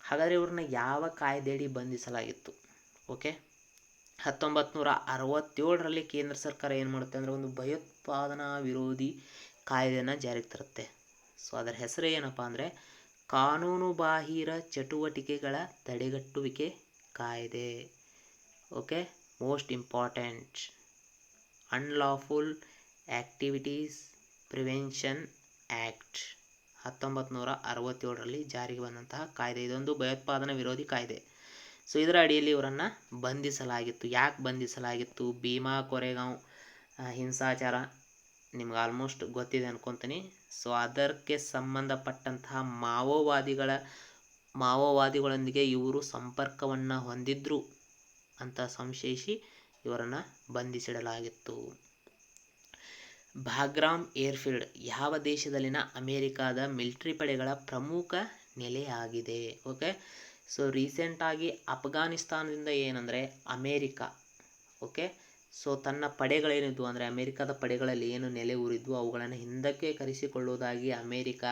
ಹಾಗಾದರೆ ಇವ್ರನ್ನ ಯಾವ ಕಾಯ್ದೆಯಡಿ ಬಂಧಿಸಲಾಗಿತ್ತು? ಓಕೆ, 1967ರಲ್ಲಿ ಕೇಂದ್ರ ಸರ್ಕಾರ ಏನು ಮಾಡುತ್ತೆ ಅಂದರೆ ಒಂದು ಭಯೋತ್ಪಾದನಾ ವಿರೋಧಿ ಕಾಯ್ದೆಯನ್ನು ಜಾರಿಗೆ ತರುತ್ತೆ. ಸೊ ಅದರ ಹೆಸರು ಏನಪ್ಪ ಅಂದರೆ ಕಾನೂನುಬಾಹಿರ ಚಟುವಟಿಕೆಗಳ ತಡೆಗಟ್ಟುವಿಕೆ ಕಾಯ್ದೆ. Okay, most important, unlawful activities prevention act 1967ರಲ್ಲಿ ಜಾರಿಗೆ ಬಂದಂತಹ ಕಾಯ್ದೆ. ಇದೊಂದು ಭಯೋತ್ಪಾದನಾ ವಿರೋಧಿ ಕಾಯ್ದೆ. ಸೊ ಇದರ ಅಡಿಯಲ್ಲಿ ಇವರನ್ನು ಬಂಧಿಸಲಾಗಿತ್ತು. ಯಾಕೆ ಬಂಧಿಸಲಾಗಿತ್ತು? ಭೀಮಾ ಕೊರೆಗಾಂವ್ ಹಿಂಸಾಚಾರ ನಿಮ್ಗೆ ಆಲ್ಮೋಸ್ಟ್ ಗೊತ್ತಿದೆ ಅನ್ಕೊತೀನಿ. ಸೊ ಅದಕ್ಕೆ ಸಂಬಂಧಪಟ್ಟಂತಹ ಮಾವೋವಾದಿಗಳೊಂದಿಗೆ ಇವರು ಸಂಪರ್ಕವನ್ನು ಹೊಂದಿದ್ರು ಅಂತ ಸಂಶಯಿಸಿ ಇವರನ್ನು ಬಂಧಿಸಿಡಲಾಗಿತ್ತು. ಬಾಗ್ರಾಮ್ ಏರ್ಫೀಲ್ಡ್ ಯಾವ ದೇಶದಲ್ಲಿನ ಅಮೇರಿಕಾದ ಮಿಲಿಟರಿ ಪಡೆಗಳ ಪ್ರಮುಖ ನೆಲೆಯಾಗಿದೆ? ಓಕೆ, ಸೊ ರೀಸೆಂಟಾಗಿ ಅಫ್ಘಾನಿಸ್ತಾನದಿಂದ ಏನಂದರೆ ಅಮೇರಿಕಾ, ಓಕೆ, ಸೊ ತನ್ನ ಪಡೆಗಳೇನಿದ್ವು ಅಂದರೆ ಅಮೇರಿಕಾದ ಪಡೆಗಳಲ್ಲಿ ಏನು ನೆಲೆ ಊರಿದ್ವು ಅವುಗಳನ್ನು ಹಿಂದಕ್ಕೆ ಕರೆಸಿಕೊಳ್ಳುವುದಾಗಿ ಅಮೇರಿಕಾ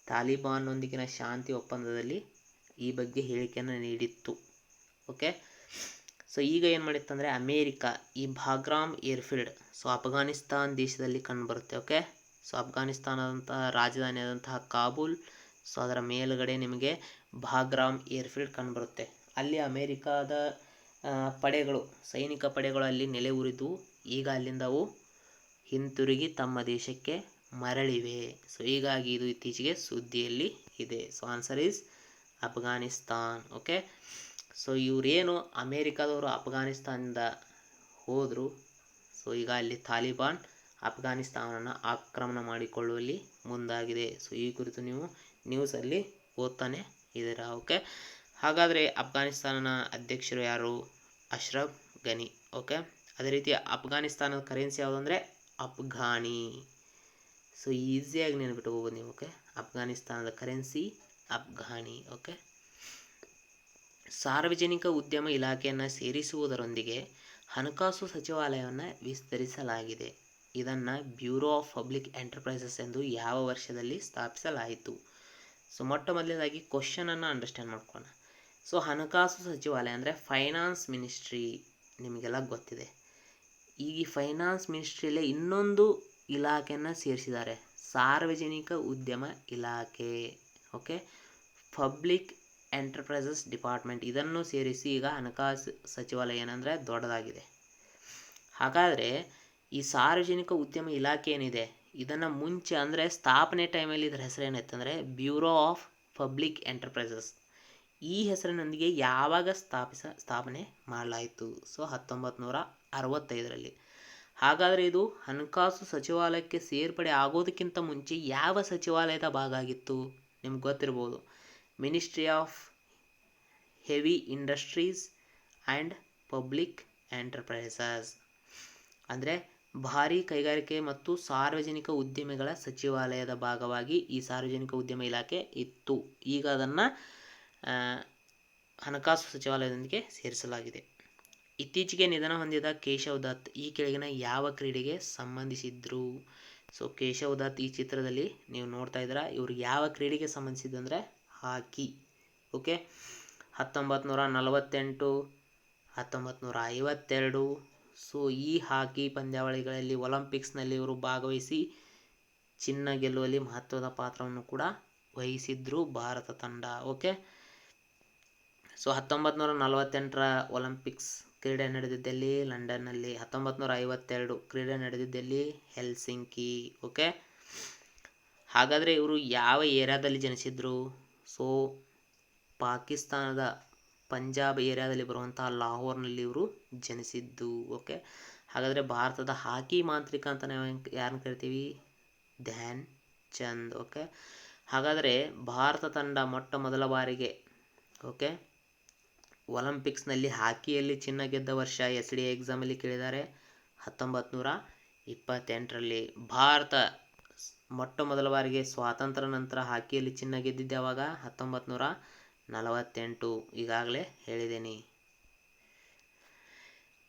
ತಾಲಿಬಾನ್ನೊಂದಿಗಿನ ಶಾಂತಿ ಒಪ್ಪಂದದಲ್ಲಿ ಈ ಬಗ್ಗೆ ಹೇಳಿಕೆಯನ್ನು ನೀಡಿತ್ತು. ಓಕೆ, ಸೊ ಈಗ ಏನು ಮಾಡಿತ್ತಂದರೆ ಅಮೇರಿಕಾ ಈ ಬಾಗ್ರಾಮ್ ಏರ್ಫೀಲ್ಡ್, ಸೊ ಅಫ್ಘಾನಿಸ್ತಾನ್ ದೇಶದಲ್ಲಿ ಕಂಡುಬರುತ್ತೆ. ಓಕೆ, ಸೊ ಅಫ್ಘಾನಿಸ್ತಾನದಂತಹ ರಾಜಧಾನಿ ಆದಂತಹ ಕಾಬೂಲ್, ಸೊ ಅದರ ಮೇಲುಗಡೆ ನಿಮಗೆ ಬಾಗ್ರಾಮ್ ಏರ್ಫೀಲ್ಡ್ ಕಂಡುಬರುತ್ತೆ. ಅಲ್ಲಿ ಅಮೇರಿಕಾದ ಪಡೆಗಳು, ಸೈನಿಕ ಪಡೆಗಳು ಅಲ್ಲಿ ನೆಲೆ ಊರಿದ್ವು. ಈಗ ಅಲ್ಲಿಂದ ಅವು ಹಿಂತಿರುಗಿ ತಮ್ಮ ದೇಶಕ್ಕೆ ಮರಳಿವೆ. ಸೊ ಹೀಗಾಗಿ ಇದು ಇತ್ತೀಚೆಗೆ ಸುದ್ದಿಯಲ್ಲಿ ಇದೆ. So answer is Afghanistan. Okay, so ಇವರೇನು ಅಮೇರಿಕಾದವರು ಅಫ್ಘಾನಿಸ್ತಾನದಿಂದ ಹೋದರು. ಸೊ ಈಗ ಅಲ್ಲಿ ತಾಲಿಬಾನ್ ಅಫ್ಘಾನಿಸ್ತಾನವನ್ನು ಆಕ್ರಮಣ ಮಾಡಿಕೊಳ್ಳುವಲ್ಲಿ ಮುಂದಾಗಿದೆ. ಸೊ ಈ ಕುರಿತು ನೀವು ನ್ಯೂಸಲ್ಲಿ ಓದ್ತಾನೆ ಇದ್ದೀರಾ. ಓಕೆ, ಹಾಗಾದರೆ ಅಫ್ಘಾನಿಸ್ತಾನನ ಅಧ್ಯಕ್ಷರು ಯಾರು? ಅಶ್ರಫ್ ಘನಿ. ಓಕೆ, ಅದೇ ರೀತಿ ಅಫ್ಘಾನಿಸ್ತಾನದ ಕರೆನ್ಸಿ ಯಾವುದು ಅಂದರೆ ಅಫ್ಘಾನಿ. ಸೊ ಈಸಿಯಾಗಿ ನೆನಪಿಟ್ಕೋಬೋದು ನೀವು. ಓಕೆ, ಅಫ್ಘಾನಿಸ್ತಾನದ ಕರೆನ್ಸಿ ಅಫ್ಘಾನಿ. ಓಕೆ, ಸಾರ್ವಜನಿಕ ಉದ್ಯಮ ಇಲಾಖೆಯನ್ನು ಸೇರಿಸುವುದರೊಂದಿಗೆ ಹಣಕಾಸು ಸಚಿವಾಲಯವನ್ನು ವಿಸ್ತರಿಸಲಾಗಿದೆ. ಇದನ್ನು ಬ್ಯೂರೋ ಆಫ್ ಪಬ್ಲಿಕ್ ಎಂಟರ್ಪ್ರೈಸಸ್ ಎಂದು ಯಾವ ವರ್ಷದಲ್ಲಿ ಸ್ಥಾಪಿಸಲಾಯಿತು? ಸೊ ಮೊಟ್ಟ ಮೊದಲನೇದಾಗಿ ಕ್ವಶನನ್ನು ಅಂಡರ್ಸ್ಟ್ಯಾಂಡ್ ಮಾಡ್ಕೊಳ್ಳೋಣ. ಸೊ ಹಣಕಾಸು ಸಚಿವಾಲಯ ಅಂದರೆ ಫೈನಾನ್ಸ್ ಮಿನಿಸ್ಟ್ರಿ, ನಿಮಗೆಲ್ಲ ಗೊತ್ತಿದೆ. ಈ ಫೈನಾನ್ಸ್ ಮಿನಿಸ್ಟ್ರಿಯಲ್ಲೇ ಇನ್ನೊಂದು ಇಲಾಖೆಯನ್ನು ಸೇರಿಸಿದ್ದಾರೆ, ಸಾರ್ವಜನಿಕ ಉದ್ಯಮ ಇಲಾಖೆ. ಓಕೆ, ಪಬ್ಲಿಕ್ ಎಂಟರ್ಪ್ರೈಸಸ್ ಡಿಪಾರ್ಟ್ಮೆಂಟ್, ಇದನ್ನು ಸೇರಿಸಿ ಈಗ ಹಣಕಾಸು ಸಚಿವಾಲಯ ಏನಂದರೆ ದೊಡ್ಡದಾಗಿದೆ. ಹಾಗಾದರೆ ಈ ಸಾರ್ವಜನಿಕ ಉದ್ಯಮ ಇಲಾಖೆ ಏನಿದೆ ಇದನ್ನು ಮುಂಚೆ ಅಂದರೆ ಸ್ಥಾಪನೆ ಟೈಮಲ್ಲಿ ಇದರ ಹೆಸರು ಏನಾಯ್ತಂದರೆ ಬ್ಯೂರೋ ಆಫ್ ಪಬ್ಲಿಕ್ ಎಂಟರ್ಪ್ರೈಸಸ್. ಈ ಹೆಸರಿನೊಂದಿಗೆ ಯಾವಾಗ ಸ್ಥಾಪನೆ ಮಾಡಲಾಯಿತು? ಸೊ 1965ರಲ್ಲಿ. ಹಾಗಾದರೆ ಇದು ಹಣಕಾಸು ಸಚಿವಾಲಯಕ್ಕೆ ಸೇರ್ಪಡೆ ಆಗೋದಕ್ಕಿಂತ ಮುಂಚೆ ಯಾವ ಸಚಿವಾಲಯದ ಭಾಗ ಆಗಿತ್ತು? ನಿಮ್ಗೆ ಗೊತ್ತಿರ್ಬೋದು, ministry of heavy industries and public enterprises, ಅಂದರೆ ಭಾರೀ ಕೈಗಾರಿಕೆ ಮತ್ತು ಸಾರ್ವಜನಿಕ ಉದ್ಯಮಿಗಳ ಸಚಿವಾಲಯದ ಭಾಗವಾಗಿ ಈ ಸಾರ್ವಜನಿಕ ಉದ್ಯಮ ಇಲಾಖೆ ಇತ್ತು. ಈಗ ಅದನ್ನು ಹಣಕಾಸು ಸಚಿವಾಲಯದೊಂದಿಗೆ ಸೇರಿಸಲಾಗಿದೆ. ಇತ್ತೀಚೆಗೆ ನಿಧನ ಹೊಂದಿದ ಕೇಶವ್ ದತ್ ಈ ಕೆಳಗಿನ ಯಾವ ಕ್ರೀಡೆಗೆ ಸಂಬಂಧಿಸಿದ್ರು? ಸೊ ಕೇಶವ್ ದತ್ ಈ ಚಿತ್ರದಲ್ಲಿ ನೀವು ನೋಡ್ತಾ ಇದ್ದೀರಾ, ಇವರು ಯಾವ ಕ್ರೀಡೆಗೆ ಸಂಬಂಧಿಸಿದಂದರೆ ಹಾಕಿ. ಓಕೆ, 1948, 1952. ಸೊ ಈ ಹಾಕಿ ಪಂದ್ಯಾವಳಿಗಳಲ್ಲಿ ಒಲಿಂಪಿಕ್ಸ್ನಲ್ಲಿ ಇವರು ಭಾಗವಹಿಸಿ ಚಿನ್ನ ಗೆಲ್ಲುವಲ್ಲಿ ಮಹತ್ವದ ಪಾತ್ರವನ್ನು ಕೂಡ ವಹಿಸಿದ್ರು ಭಾರತ ತಂಡ. ಓಕೆ, ಸೊ 1948ರ ಒಲಿಂಪಿಕ್ಸ್ ಕ್ರೀಡೆ ನಡೆದಿದ್ದಲ್ಲಿ ಲಂಡನ್ನಲ್ಲಿ, 1952 ಕ್ರೀಡೆ ನಡೆದಿದ್ದಲ್ಲಿ ಹೆಲ್ಸಿಂಕಿ. ಓಕೆ, ಹಾಗಾದರೆ ಇವರು ಯಾವ ಏರಿಯಾದಲ್ಲಿ ಜನಿಸಿದ್ರು? ಸೊ ಪಾಕಿಸ್ತಾನದ ಪಂಜಾಬ್ ಏರಿಯಾದಲ್ಲಿ ಬರುವಂತಹ ಲಾಹೋರ್ನಲ್ಲಿ ಇವರು ಜನಿಸಿದ್ದು. ಓಕೆ, ಹಾಗಾದರೆ ಭಾರತದ ಹಾಕಿ ಮಾಂತ್ರಿಕ ಅಂತ ನಾವು ಯಾರನ್ನು ಕರಿತೀವಿ? ಧ್ಯಾನ್ ಚಂದ್. ಓಕೆ, ಹಾಗಾದರೆ ಭಾರತ ತಂಡ ಮೊಟ್ಟ ಮೊದಲ ಬಾರಿಗೆ ಓಕೆ ಒಲಿಂಪಿಕ್ಸ್ನಲ್ಲಿ ಹಾಕಿಯಲ್ಲಿ ಚಿನ್ನ ಗೆದ್ದ ವರ್ಷ SDA ಎಕ್ಸಾಮಲ್ಲಿ ಕೇಳಿದ್ದಾರೆ, 1928ರಲ್ಲಿ. ಭಾರತ ಮೊಟ್ಟ ಮೊದಲ ಬಾರಿಗೆ ಸ್ವಾತಂತ್ರ್ಯ ನಂತರ ಹಾಕಿಯಲ್ಲಿ ಚಿನ್ನ ಗೆದ್ದಿದ್ದೆ ಯಾವಾಗ? 1948. ಈಗಾಗಲೇ ಹೇಳಿದ್ದೀನಿ.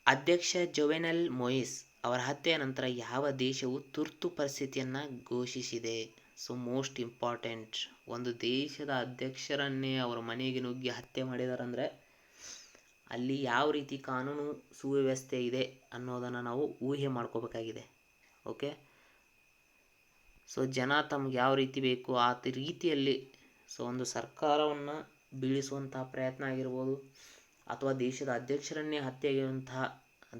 ಅಧ್ಯಕ್ಷ ಜೊವೆನಲ್ ಮೊಯಿಸ್ ಅವರ ಹತ್ಯೆಯ ನಂತರ ಯಾವ ದೇಶವು ತುರ್ತು ಪರಿಸ್ಥಿತಿಯನ್ನು ಘೋಷಿಸಿದೆ? ಸೊ ಮೋಸ್ಟ್ ಇಂಪಾರ್ಟೆಂಟ್, ಒಂದು ದೇಶದ ಅಧ್ಯಕ್ಷರನ್ನೇ ಅವರ ಮನೆಗೆ ನುಗ್ಗಿ ಹತ್ಯೆ ಮಾಡಿದಾರಂದರೆ ಅಲ್ಲಿ ಯಾವ ರೀತಿ ಕಾನೂನು ಸುವ್ಯವಸ್ಥೆ ಇದೆ ಅನ್ನೋದನ್ನು ನಾವು ಊಹೆ ಮಾಡ್ಕೋಬೇಕಾಗಿದೆ. ಓಕೆ, ಸೊ ಜನ ತಮ್ಗೆ ಯಾವ ರೀತಿ ಬೇಕು ಆ ರೀತಿಯಲ್ಲಿ ಸೊ ಒಂದು ಸರ್ಕಾರವನ್ನು ಬೀಳಿಸುವಂತಹ ಪ್ರಯತ್ನ ಆಗಿರ್ಬೋದು, ಅಥವಾ ದೇಶದ ಅಧ್ಯಕ್ಷರನ್ನೇ ಹತ್ಯೆಗೆಯುವಂತಹ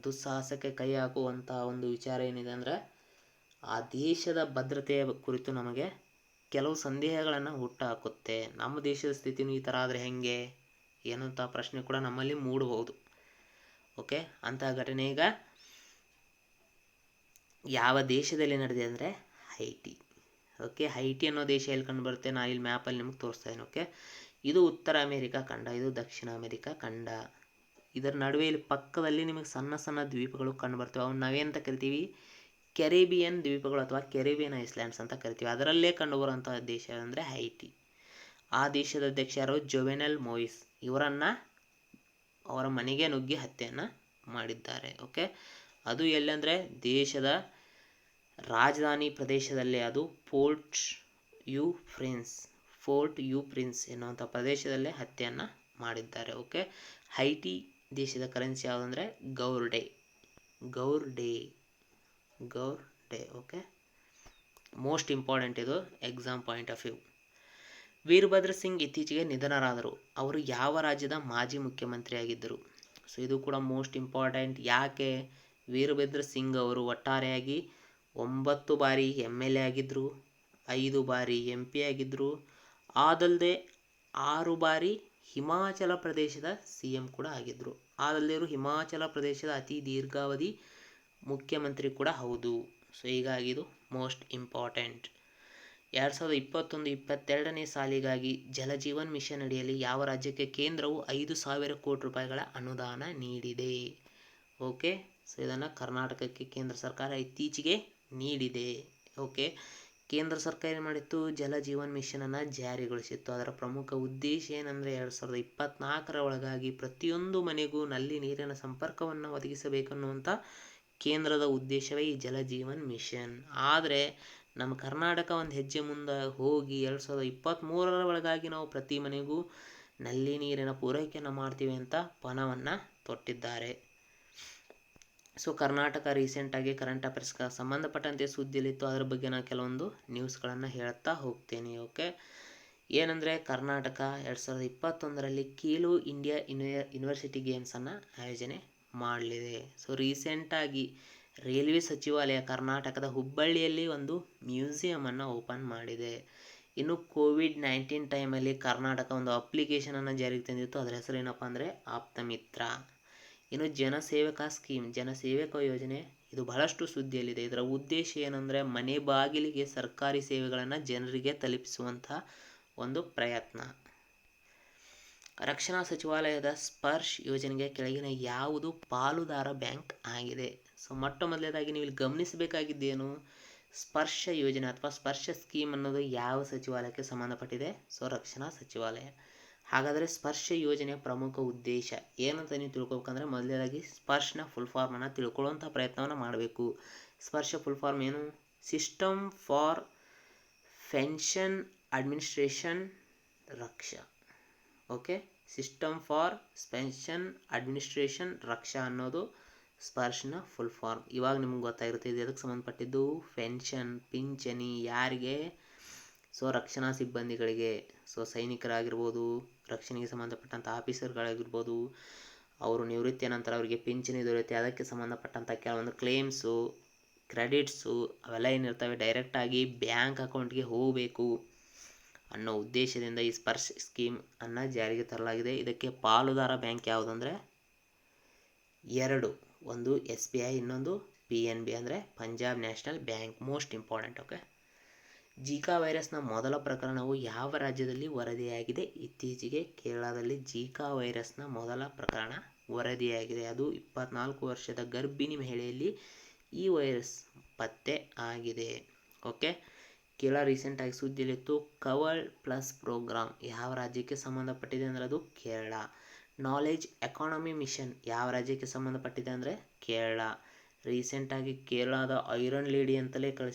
ದುಸ್ಸಾಹಸಕ್ಕೆ ಕೈ ಹಾಕುವಂತಹ ಒಂದು ವಿಚಾರ ಏನಿದೆ ಅಂದರೆ ಆ ದೇಶದ ಭದ್ರತೆಯ ಕುರಿತು ನಮಗೆ ಕೆಲವು ಸಂದೇಹಗಳನ್ನು ಹುಟ್ಟುಹಾಕುತ್ತೆ. ನಮ್ಮ ದೇಶದ ಸ್ಥಿತಿನೂ ಈ ಥರ ಆದರೆ ಹೇಗೆ ಏನಂತ ಪ್ರಶ್ನೆ ಕೂಡ ನಮ್ಮಲ್ಲಿ ಮೂಡಬಹುದು. ಓಕೆ, ಅಂತಹ ಘಟನೆ ಈಗ ಯಾವ ದೇಶದಲ್ಲಿ ನಡೆದಿದೆ ಅಂದರೆ ಹೈಟಿ. ಓಕೆ, ಹೈಟಿ ಅನ್ನೋ ದೇಶ ಎಲ್ಲಿ ಕಂಡು ಬರುತ್ತೆ, ನಾನು ಇಲ್ಲಿ ಮ್ಯಾಪಲ್ಲಿ ನಿಮಗೆ ತೋರಿಸ್ತಾ ಇದ್ದೀನಿ. ಓಕೆ, ಇದು ಉತ್ತರ ಅಮೇರಿಕಾ ಖಂಡ, ಇದು ದಕ್ಷಿಣ ಅಮೇರಿಕಾ ಖಂಡ. ಇದರ ನಡುವೆ ಇಲ್ಲಿ ಪಕ್ಕದಲ್ಲಿ ನಿಮಗೆ ಸಣ್ಣ ಸಣ್ಣ ದ್ವೀಪಗಳು ಕಂಡು ಬರ್ತವೆ. ಅವನ್ನ ನಾವೇಂತ ಕರಿತೀವಿ, ಕೆರಿಬಿಯನ್ ದ್ವೀಪಗಳು ಅಥವಾ ಕೆರಿಬಿಯನ್ ಐಸ್ಲ್ಯಾಂಡ್ಸ್ ಅಂತ ಕರಿತೀವಿ. ಅದರಲ್ಲೇ ಕಂಡುಬರುವಂತಹ ದೇಶ ಅಂದರೆ ಹೈಟಿ. ಆ ದೇಶದ ಅಧ್ಯಕ್ಷ ಯಾರು, ಜೊವೆನಲ್ ಮೋಯಿಸ್. ಇವರನ್ನು ಅವರ ಮನೆಗೆ ನುಗ್ಗಿ ಹತ್ಯೆಯನ್ನು ಮಾಡಿದ್ದಾರೆ. ಓಕೆ, ಅದು ಎಲ್ಲಂದರೆ ದೇಶದ ರಾಜಧಾನಿ ಪ್ರದೇಶದಲ್ಲೇ, ಅದು ಫೋರ್ಟ್ ಯು ಪ್ರಿನ್ಸ್ ಎನ್ನುವಂಥ ಪ್ರದೇಶದಲ್ಲೇ ಹತ್ಯೆಯನ್ನು ಮಾಡಿದ್ದಾರೆ. ಓಕೆ, ಹೈಟಿ ದೇಶದ ಕರೆನ್ಸಿ ಯಾವುದಂದರೆ gourde. Okay, most important, ಇದು exam point of view. Virbhadra Singh ಇತ್ತೀಚೆಗೆ ನಿಧನರಾದರು. ಅವರು ಯಾವ ರಾಜ್ಯದ ಮಾಜಿ ಮುಖ್ಯಮಂತ್ರಿಯಾಗಿದ್ದರು? ಸೊ ಇದು ಕೂಡ ಮೋಸ್ಟ್ ಇಂಪಾರ್ಟೆಂಟ್. ಯಾಕೆ ವೀರಭದ್ರ ಸಿಂಗ್ ಅವರು ಒಟ್ಟಾರೆಯಾಗಿ 9 ಬಾರಿ MLA ಆಗಿದ್ದರು, 5 ಬಾರಿ MP ಆಗಿದ್ದರು, ಅದಲ್ಲದೆ 6 ಬಾರಿ ಹಿಮಾಚಲ ಪ್ರದೇಶದ CM ಕೂಡ ಆಗಿದ್ದರು. ಅದಲ್ಲದೆ ಇವರು ಹಿಮಾಚಲ ಪ್ರದೇಶದ ಅತಿ ದೀರ್ಘಾವಧಿ ಮುಖ್ಯಮಂತ್ರಿ ಕೂಡ ಹೌದು. ಸೊ ಹೀಗಾಗಿ ಇದು ಮೋಸ್ಟ್ ಇಂಪಾರ್ಟೆಂಟ್. 2021-22ನೇ ಸಾಲಿಗಾಗಿ ಜಲಜೀವನ್ ಮಿಷನ್ ಅಡಿಯಲ್ಲಿ ಯಾವ ರಾಜ್ಯಕ್ಕೆ ಕೇಂದ್ರವು 5,000 ಕೋಟಿ ರೂಪಾಯಿಗಳ ಅನುದಾನ ನೀಡಿದೆ? ಓಕೆ, ಸೊ ಇದನ್ನು ಕರ್ನಾಟಕಕ್ಕೆ ಕೇಂದ್ರ ಸರ್ಕಾರ ಇತ್ತೀಚೆಗೆ ನೀಡಿದೆ. ಓಕೆ, ಕೇಂದ್ರ ಸರ್ಕಾರ ಏನು ಮಾಡಿತ್ತು, ಜಲಜೀವನ್ ಮಿಷನನ್ನು ಜಾರಿಗೊಳಿಸಿತ್ತು. ಅದರ ಪ್ರಮುಖ ಉದ್ದೇಶ ಏನಂದರೆ 2024ರ ಒಳಗಾಗಿ ಪ್ರತಿಯೊಂದು ಮನೆಗೂ ನಲ್ಲಿ ನೀರಿನ ಸಂಪರ್ಕವನ್ನು ಒದಗಿಸಬೇಕನ್ನುವಂಥ ಕೇಂದ್ರದ ಉದ್ದೇಶವೇ ಈ ಜಲಜೀವನ್ ಮಿಷನ್. ಆದರೆ ನಮ್ಮ ಕರ್ನಾಟಕ ಒಂದು ಹೆಜ್ಜೆ ಮುಂದೆ ಹೋಗಿ 2023ರ ಒಳಗಾಗಿ ನಾವು ಪ್ರತಿ ಮನೆಗೂ ನಲ್ಲಿ ನೀರಿನ ಪೂರೈಕೆಯನ್ನು ಮಾಡ್ತೀವಿ ಅಂತ ಪಣವನ್ನು ತೊಟ್ಟಿದ್ದಾರೆ. ಸೊ ಕರ್ನಾಟಕ ರೀಸೆಂಟಾಗಿ ಕರೆಂಟ್ ಅಫೇರ್ಸ್ಗೆ ಸಂಬಂಧಪಟ್ಟಂತೆ ಸುದ್ದಿಯಲ್ಲಿತ್ತು. ಅದರ ಬಗ್ಗೆ ನಾನು ಕೆಲವೊಂದು ನ್ಯೂಸ್ಗಳನ್ನು ಹೇಳ್ತಾ ಹೋಗ್ತೀನಿ. ಓಕೆ, ಏನಂದರೆ ಕರ್ನಾಟಕ 2021ರಲ್ಲಿ ಖೇಲೋ ಇಂಡಿಯಾ ಯೂನಿವರ್ಸಿಟಿ ಗೇಮ್ಸನ್ನು ಆಯೋಜನೆ ಮಾಡಲಿದೆ. ಸೊ ರೀಸೆಂಟಾಗಿ ರೈಲ್ವೆ ಸಚಿವಾಲಯ ಕರ್ನಾಟಕದ ಹುಬ್ಬಳ್ಳಿಯಲ್ಲಿ ಒಂದು ಮ್ಯೂಸಿಯಮನ್ನು ಓಪನ್ ಮಾಡಿದೆ. ಇನ್ನು ಕೋವಿಡ್-19 ಟೈಮಲ್ಲಿ ಕರ್ನಾಟಕ ಒಂದು ಅಪ್ಲಿಕೇಶನನ್ನು ಜಾರಿಗೆ ತಂದಿತ್ತು. ಅದರ ಹೆಸರು ಏನಪ್ಪ ಅಂದರೆ ಆಪ್ತಮಿತ್ರ. ಇನ್ನು ಜನಸೇವಕ ಯೋಜನೆ, ಇದು ಬಹಳಷ್ಟು ಸುದ್ದಿಯಲ್ಲಿದೆ. ಇದರ ಉದ್ದೇಶ ಏನಂದರೆ ಮನೆ ಬಾಗಿಲಿಗೆ ಸರ್ಕಾರಿ ಸೇವೆಗಳನ್ನು ಜನರಿಗೆ ತಲುಪಿಸುವಂಥ ಒಂದು ಪ್ರಯತ್ನ. ರಕ್ಷಣಾ ಸಚಿವಾಲಯದ ಸ್ಪರ್ಶ್ ಯೋಜನೆಗೆ ಕೆಳಗಿನ ಯಾವುದು ಪಾಲುದಾರ ಬ್ಯಾಂಕ್ ಆಗಿದೆ? ಸೊ ಮೊಟ್ಟ ಮೊದಲನೇದಾಗಿ ನೀವು ಇಲ್ಲಿ ಗಮನಿಸಬೇಕಾಗಿದ್ದೇನು, ಸ್ಪರ್ಶ ಯೋಜನೆ ಅಥವಾ ಸ್ಪರ್ಶ ಸ್ಕೀಮ್ ಅನ್ನೋದು ಯಾವ ಸಚಿವಾಲಯಕ್ಕೆ ಸಂಬಂಧಪಟ್ಟಿದೆ? ಸೊ ರಕ್ಷಣಾ ಸಚಿವಾಲಯ. ಹಾಗಾದರೆ ಸ್ಪರ್ಶ ಯೋಜನೆಯ ಪ್ರಮುಖ ಉದ್ದೇಶ ಏನಂತ ನೀವು ತಿಳ್ಕೊಬೇಕಂದ್ರೆ ಮೊದಲನೇದಾಗಿ ಸ್ಪರ್ಶ್ನ ಫುಲ್ ಫಾರ್ಮನ್ನು ತಿಳ್ಕೊಳ್ಳುವಂಥ ಪ್ರಯತ್ನವನ್ನು ಮಾಡಬೇಕು. ಸ್ಪರ್ಶ ಫುಲ್ ಫಾರ್ಮ್ ಏನು? System for pension administration Raksha. Okay, system for pension administration Raksha ಅನ್ನೋದು ಸ್ಪರ್ಶ್ನ ಫುಲ್ ಫಾರ್ಮ್. ಇವಾಗ ನಿಮ್ಗೆ ಗೊತ್ತಾಗಿರುತ್ತೆ ಇದು ಎದಕ್ಕೆ ಸಂಬಂಧಪಟ್ಟಿದ್ದು. ಪೆನ್ಷನ್, ಪಿಂಚಣಿ ಯಾರಿಗೆ? ಸೊ ರಕ್ಷಣಾ ಸಿಬ್ಬಂದಿಗಳಿಗೆ. ಸೊ ಸೈನಿಕರಾಗಿರ್ಬೋದು, ರಕ್ಷಣೆಗೆ ಸಂಬಂಧಪಟ್ಟಂಥ ಆಫೀಸರ್ಗಳಾಗಿರ್ಬೋದು, ಅವರು ನಿವೃತ್ತಿಯ ನಂತರ ಅವರಿಗೆ ಪಿಂಚಣಿ ದೊರೆಯುತ್ತೆ, ಅದಕ್ಕೆ ಸಂಬಂಧಪಟ್ಟಂಥ ಕೆಲವೊಂದು ಕ್ಲೇಮ್ಸು, ಕ್ರೆಡಿಟ್ಸು ಅವೆಲ್ಲ ಏನಿರ್ತವೆ ಡೈರೆಕ್ಟಾಗಿ ಬ್ಯಾಂಕ್ ಅಕೌಂಟ್ಗೆ ಹೋಗಬೇಕು ಅನ್ನೋ ಉದ್ದೇಶದಿಂದ ಈ ಸ್ಪರ್ಶ್ ಸ್ಕೀಮ್ ಅನ್ನು ಜಾರಿಗೆ ತರಲಾಗಿದೆ. ಇದಕ್ಕೆ ಪಾಲುದಾರ ಬ್ಯಾಂಕ್ ಯಾವುದಂದರೆ 2, ಒಂದು SBI, ಇನ್ನೊಂದು PNB ಅಂದರೆ Punjab national bank. Most important. Okay, Zika ವೈರಸ್ನ ಮೊದಲ ಪ್ರಕರಣವು ಯಾವ ರಾಜ್ಯದಲ್ಲಿ ವರದಿಯಾಗಿದೆ? ಇತ್ತೀಚೆಗೆ ಕೇರಳದಲ್ಲಿ ಜೀಕಾ ವೈರಸ್ನ ಮೊದಲ ಪ್ರಕರಣ ವರದಿಯಾಗಿದೆ. ಅದು 24 ವರ್ಷದ ಗರ್ಭಿಣಿ ಮಹಿಳೆಯಲ್ಲಿ ಈ ವೈರಸ್ ಪತ್ತೆ ಆಗಿದೆ. ಓಕೆ, ಕೇರಳ ರೀಸೆಂಟಾಗಿ ಸುದ್ದಿಯಲ್ಲಿತ್ತು. ಕವರ್ ಪ್ಲಸ್ ಪ್ರೋಗ್ರಾಮ್ ಯಾವ ರಾಜ್ಯಕ್ಕೆ ಸಂಬಂಧಪಟ್ಟಿದೆ ಅಂದರೆ ಅದು ಕೇರಳ. ನಾಲೆಜ್ ಎಕಾನಮಿ ಮಿಷನ್ ಯಾವ ರಾಜ್ಯಕ್ಕೆ ಸಂಬಂಧಪಟ್ಟಿದೆ ಅಂದರೆ ಕೇರಳ. ರೀಸೆಂಟಾಗಿ ಕೇರಳದ ಐರನ್ ಲೇಡಿ ಅಂತಲೇ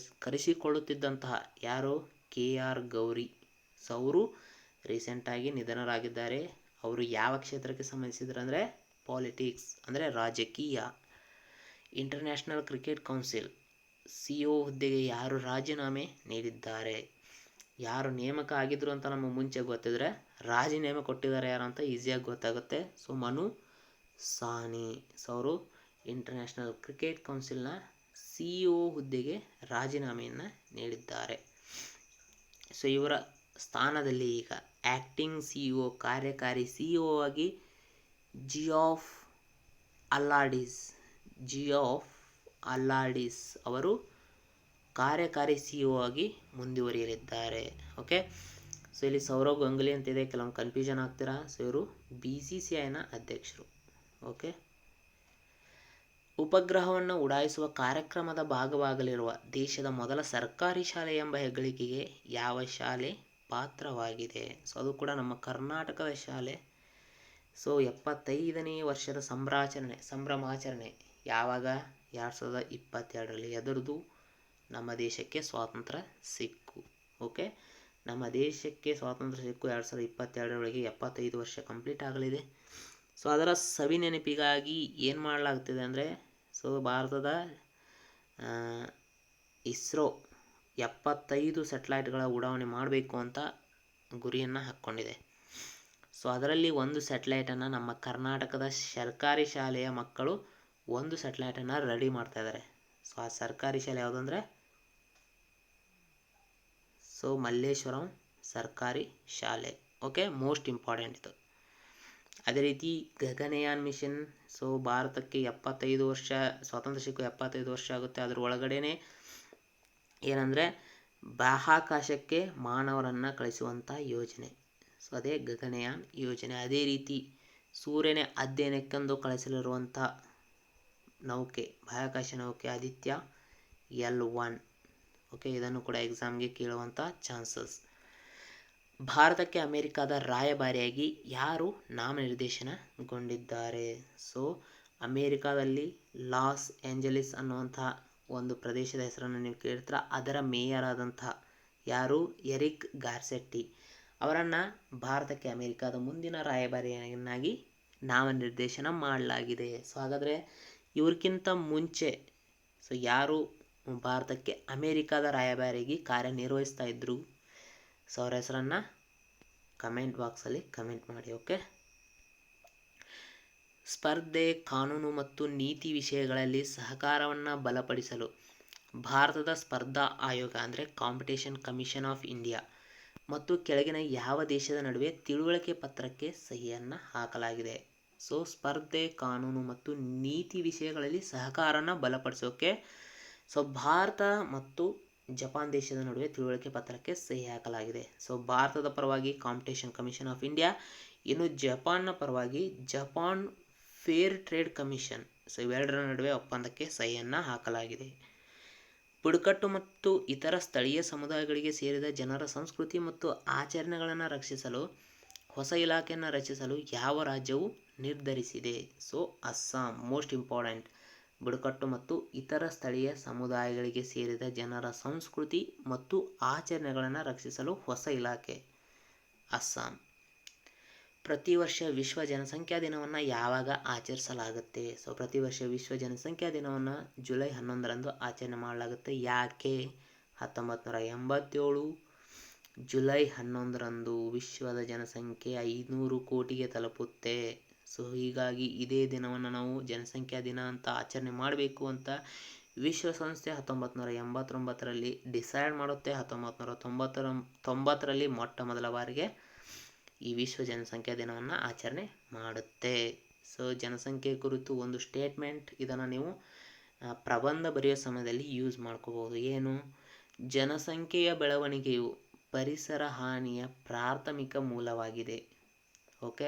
ಕರೆಸಿಕೊಳ್ಳುತ್ತಿದ್ದಂತಹ ಯಾರು? KR ಗೌರಿ. ಸೊ ಅವರು ರೀಸೆಂಟಾಗಿ ನಿಧನರಾಗಿದ್ದಾರೆ. ಅವರು ಯಾವ ಕ್ಷೇತ್ರಕ್ಕೆ ಸಂಬಂಧಿಸಿದ್ರು ಅಂದರೆ ಪಾಲಿಟಿಕ್ಸ್ ಅಂದರೆ ರಾಜಕೀಯ. ಇಂಟರ್ನ್ಯಾಷನಲ್ ಕ್ರಿಕೆಟ್ ಕೌನ್ಸಿಲ್ CO ಹುದ್ದೆಗೆ ಯಾರು ರಾಜೀನಾಮೆ ನೀಡಿದ್ದಾರೆ? ಯಾರು ನೇಮಕ ಆಗಿದ್ರು ಅಂತ ನಮಗೆ ಮುಂಚೆ ಗೊತ್ತಿದ್ರೆ ರಾಜೀನಾಮೆ ಕೊಟ್ಟಿದ್ದಾರೆ ಯಾರು ಅಂತ ಈಸಿಯಾಗಿ ಗೊತ್ತಾಗುತ್ತೆ. ಸೊ ಮನು ಸಾನಿ. ಸೊ ಅವರು ಇಂಟರ್ನ್ಯಾಷನಲ್ ಕ್ರಿಕೆಟ್ ಕೌನ್ಸಿಲ್ನ CEO ಹುದ್ದೆಗೆ ರಾಜೀನಾಮೆಯನ್ನು ನೀಡಿದ್ದಾರೆ. ಸೊ ಇವರ ಸ್ಥಾನದಲ್ಲಿ ಈಗ ಆ್ಯಕ್ಟಿಂಗ್ CEO ಕಾರ್ಯಕಾರಿ CEO ಆಗಿ ಜಿಯಾಫ್ ಅಲ್ಲಾಡಿಸ್ ಅವರು ಕಾರ್ಯಕಾರಿ CEO ಆಗಿ ಮುಂದುವರಿಯಲಿದ್ದಾರೆ. ಓಕೆ, ಸೊ ಇಲ್ಲಿ ಸೌರವ್ ಗಂಗೂಲಿ ಅಂತಿದೆ, ಕೆಲವೊಂದು ಕನ್ಫ್ಯೂಷನ್ ಆಗ್ತೀರಾ. ಸೊ ಇವರು BCCIನ ಅಧ್ಯಕ್ಷರು. ಓಕೆ, ಉಪಗ್ರಹವನ್ನು ಉಡಾಯಿಸುವ ಕಾರ್ಯಕ್ರಮದ ಭಾಗವಾಗಲಿರುವ ದೇಶದ ಮೊದಲ ಸರ್ಕಾರಿ ಶಾಲೆ ಎಂಬ ಹೆಗ್ಗಳಿಕೆಗೆ ಯಾವ ಶಾಲೆ ಪಾತ್ರವಾಗಿದೆ? ಸೊ ಅದು ಕೂಡ ನಮ್ಮ ಕರ್ನಾಟಕದ ಶಾಲೆ. ಸೊ 75ನೇ ವರ್ಷದ ಸಂಭ್ರಮಾಚರಣೆ ಯಾವಾಗ? 2022ರಲ್ಲಿ. ಅದರದ್ದು ನಮ್ಮ ದೇಶಕ್ಕೆ ಸ್ವಾತಂತ್ರ್ಯ ಸಿಕ್ಕು. ಓಕೆ, ನಮ್ಮ ದೇಶಕ್ಕೆ ಸ್ವಾತಂತ್ರ್ಯ ಸಿಕ್ಕು 2022ರೊಳಗೆ 75 ವರ್ಷ ಕಂಪ್ಲೀಟ್ ಆಗಲಿದೆ. ಸೊ ಅದರ ಸವಿ ನೆನಪಿಗಾಗಿ ಏನು ಮಾಡಲಾಗ್ತಿದೆ ಅಂದರೆ, ಸೊ ಭಾರತದ ಇಸ್ರೋ 75 ಸ್ಯಾಟಲೈಟ್ಗಳ ಉಡಾವಣೆ ಮಾಡಬೇಕು ಅಂತ ಗುರಿಯನ್ನು ಹಾಕ್ಕೊಂಡಿದೆ. ಸೊ ಅದರಲ್ಲಿ ಒಂದು ಸ್ಯಾಟಲೈಟನ್ನು ನಮ್ಮ ಕರ್ನಾಟಕದ ಸರ್ಕಾರಿ ಶಾಲೆಯ ಮಕ್ಕಳು ಒಂದು ಸ್ಯಾಟಲೈಟನ್ನು ರೆಡಿ ಮಾಡ್ತಾ ಇದ್ದಾರೆ. ಸೊ ಆ ಸರ್ಕಾರಿ ಶಾಲೆ ಯಾವುದಂದರೆ ಸೊ ಮಲ್ಲೇಶ್ವರಂ ಸರ್ಕಾರಿ ಶಾಲೆ. ಓಕೆ, ಮೋಸ್ಟ್ ಇಂಪಾರ್ಟೆಂಟ್ ಇದು. ಅದೇ ರೀತಿ ಗಗನಯಾನ್ ಮಿಷನ್. ಸೊ ಭಾರತಕ್ಕೆ 75 ವರ್ಷ ಸ್ವಾತಂತ್ರ್ಯ ಸಿಕ್ಕು 75 ವರ್ಷ ಆಗುತ್ತೆ. ಅದ್ರ ಒಳಗಡೆನೆ ಏನಂದರೆ ಬಾಹ್ಯಾಕಾಶಕ್ಕೆ ಮಾನವರನ್ನು ಕಳಿಸುವಂಥ ಯೋಜನೆ. ಸೊ ಅದೇ ಗಗನಯಾನ್ ಯೋಜನೆ. ಅದೇ ರೀತಿ ಸೂರ್ಯನ ಅಧ್ಯಯನಕ್ಕೆಂದು ಕಳಿಸಲಿರುವಂಥ ನೌಕೆ, ಬಾಹ್ಯಾಕಾಶ ನೌಕೆ ಆದಿತ್ಯ L1. ಓಕೆ, ಇದನ್ನು ಕೂಡ ಎಕ್ಸಾಮ್ಗೆ ಕೇಳುವಂಥ ಚಾನ್ಸಸ್. ಭಾರತಕ್ಕೆ ಅಮೆರಿಕದ ರಾಯಭಾರಿಯಾಗಿ ಯಾರು ನಾಮನಿರ್ದೇಶನಗೊಂಡಿದ್ದಾರೆ? ಸೊ ಅಮೇರಿಕಾದಲ್ಲಿ ಲಾಸ್ ಏಂಜಲೀಸ್ ಅನ್ನುವಂಥ ಒಂದು ಪ್ರದೇಶದ ಹೆಸರನ್ನು ನೀವು ಕೇಳ್ತೀರ. ಅದರ ಮೇಯರ್ ಆದಂತಹ ಯಾರು? ಎರಿಕ್ ಗಾರ್ಸೆಟ್ಟಿ ಅವರನ್ನು ಭಾರತಕ್ಕೆ ಅಮೆರಿಕದ ಮುಂದಿನ ರಾಯಭಾರಿಯನ್ನಾಗಿ ನಾಮನಿರ್ದೇಶನ ಮಾಡಲಾಗಿದೆ. ಸೊ ಹಾಗಾದರೆ ಇವ್ರಿಗಿಂತ ಮುಂಚೆ ಸೊ ಯಾರು ಭಾರತಕ್ಕೆ ಅಮೇರಿಕಾದ ರಾಯಭಾರಿಯಾಗಿ ಕಾರ್ಯನಿರ್ವಹಿಸ್ತಾ ಇದ್ದರು? ಸೊ ಅವರ ಹೆಸರನ್ನು ಕಮೆಂಟ್ ಬಾಕ್ಸಲ್ಲಿ ಕಮೆಂಟ್ ಮಾಡಿ. ಓಕೆ, ಸ್ಪರ್ಧೆ, ಕಾನೂನು ಮತ್ತು ನೀತಿ ವಿಷಯಗಳಲ್ಲಿ ಸಹಕಾರವನ್ನು ಬಲಪಡಿಸಲು ಭಾರತದ ಸ್ಪರ್ಧಾ ಆಯೋಗ ಅಂದರೆ ಕಾಂಪಿಟೇಷನ್ ಕಮಿಷನ್ ಆಫ್ ಇಂಡಿಯಾ ಮತ್ತು ಕೆಳಗಿನ ಯಾವ ದೇಶದ ನಡುವೆ ತಿಳುವಳಿಕೆ ಪತ್ರಕ್ಕೆ ಸಹಿಯನ್ನು ಹಾಕಲಾಗಿದೆ? ಸೊ ಸ್ಪರ್ಧೆ, ಕಾನೂನು ಮತ್ತು ನೀತಿ ವಿಷಯಗಳಲ್ಲಿ ಸಹಕಾರನ ಬಲಪಡಿಸೋಕೆ ಸೊ ಭಾರತ ಮತ್ತು ಜಪಾನ್ ದೇಶದ ನಡುವೆ ತಿಳುವಳಿಕೆ ಪತ್ರಕ್ಕೆ ಸಹಿ ಹಾಕಲಾಗಿದೆ. ಸೊ ಭಾರತದ ಪರವಾಗಿ ಕಾಂಪಿಟೇಷನ್ ಕಮಿಷನ್ ಆಫ್ ಇಂಡಿಯಾ, ಇನ್ನು ಜಪಾನ್ನ ಪರವಾಗಿ Japan fair trade commission. So ಇವೆರಡರ ನಡುವೆ ಒಪ್ಪಂದಕ್ಕೆ ಸಹಿಯನ್ನು ಹಾಕಲಾಗಿದೆ. ಬುಡಕಟ್ಟು ಮತ್ತು ಇತರ ಸ್ಥಳೀಯ ಸಮುದಾಯಗಳಿಗೆ ಸೇರಿದ ಜನರ ಸಂಸ್ಕೃತಿ ಮತ್ತು ಆಚರಣೆಗಳನ್ನು ರಕ್ಷಿಸಲು ಹೊಸ ಇಲಾಖೆಯನ್ನು ರಚಿಸಲು ಯಾವ ರಾಜ್ಯವು ನಿರ್ಧರಿಸಿದೆ? ಸೊ ಅಸ್ಸಾಂ. Most important. ಬುಡಕಟ್ಟು ಮತ್ತು ಇತರ ಸ್ಥಳೀಯ ಸಮುದಾಯಗಳಿಗೆ ಸೇರಿದ ಜನರ ಸಂಸ್ಕೃತಿ ಮತ್ತು ಆಚರಣೆಗಳನ್ನು ರಕ್ಷಿಸಲು ಹೊಸ ಇಲಾಖೆ ಅಸ್ಸಾಂ. ಪ್ರತಿ ವರ್ಷ ವಿಶ್ವ ಜನಸಂಖ್ಯಾ ದಿನವನ್ನು ಯಾವಾಗ ಆಚರಿಸಲಾಗುತ್ತೆ? ಸೊ ಪ್ರತಿ ವರ್ಷ ವಿಶ್ವ ಜನಸಂಖ್ಯಾ ದಿನವನ್ನು ಜುಲೈ 11ರಂದು ಆಚರಣೆ ಮಾಡಲಾಗುತ್ತೆ. ಯಾಕೆ? 1987 ಜುಲೈ 11ರಂದು ವಿಶ್ವದ ಜನಸಂಖ್ಯೆ 500 ಕೋಟಿಗೆ ತಲುಪುತ್ತೆ. ಸೊ ಹೀಗಾಗಿ ಇದೇ ದಿನವನ್ನು ನಾವು ಜನಸಂಖ್ಯಾ ದಿನ ಅಂತ ಆಚರಣೆ ಮಾಡಬೇಕು ಅಂತ ವಿಶ್ವಸಂಸ್ಥೆ 1989ರಲ್ಲಿ ಡಿಸೈಡ್ ಮಾಡುತ್ತೆ. 1990ರಲ್ಲಿ ಮೊಟ್ಟ ಮೊದಲ ಬಾರಿಗೆ ಈ ವಿಶ್ವ ಜನಸಂಖ್ಯಾ ದಿನವನ್ನು ಆಚರಣೆ ಮಾಡುತ್ತೆ. ಸೊ ಜನಸಂಖ್ಯೆ ಕುರಿತು ಒಂದು ಸ್ಟೇಟ್ಮೆಂಟ್, ಇದನ್ನು ನೀವು ಪ್ರಬಂಧ ಬರೆಯೋ ಸಮಯದಲ್ಲಿ ಯೂಸ್ ಮಾಡ್ಕೋಬೋದು. ಏನು? ಜನಸಂಖ್ಯೆಯ ಬೆಳವಣಿಗೆಯು ಪರಿಸರ ಹಾನಿಯ ಪ್ರಾಥಮಿಕ ಮೂಲವಾಗಿದೆ. ಓಕೆ,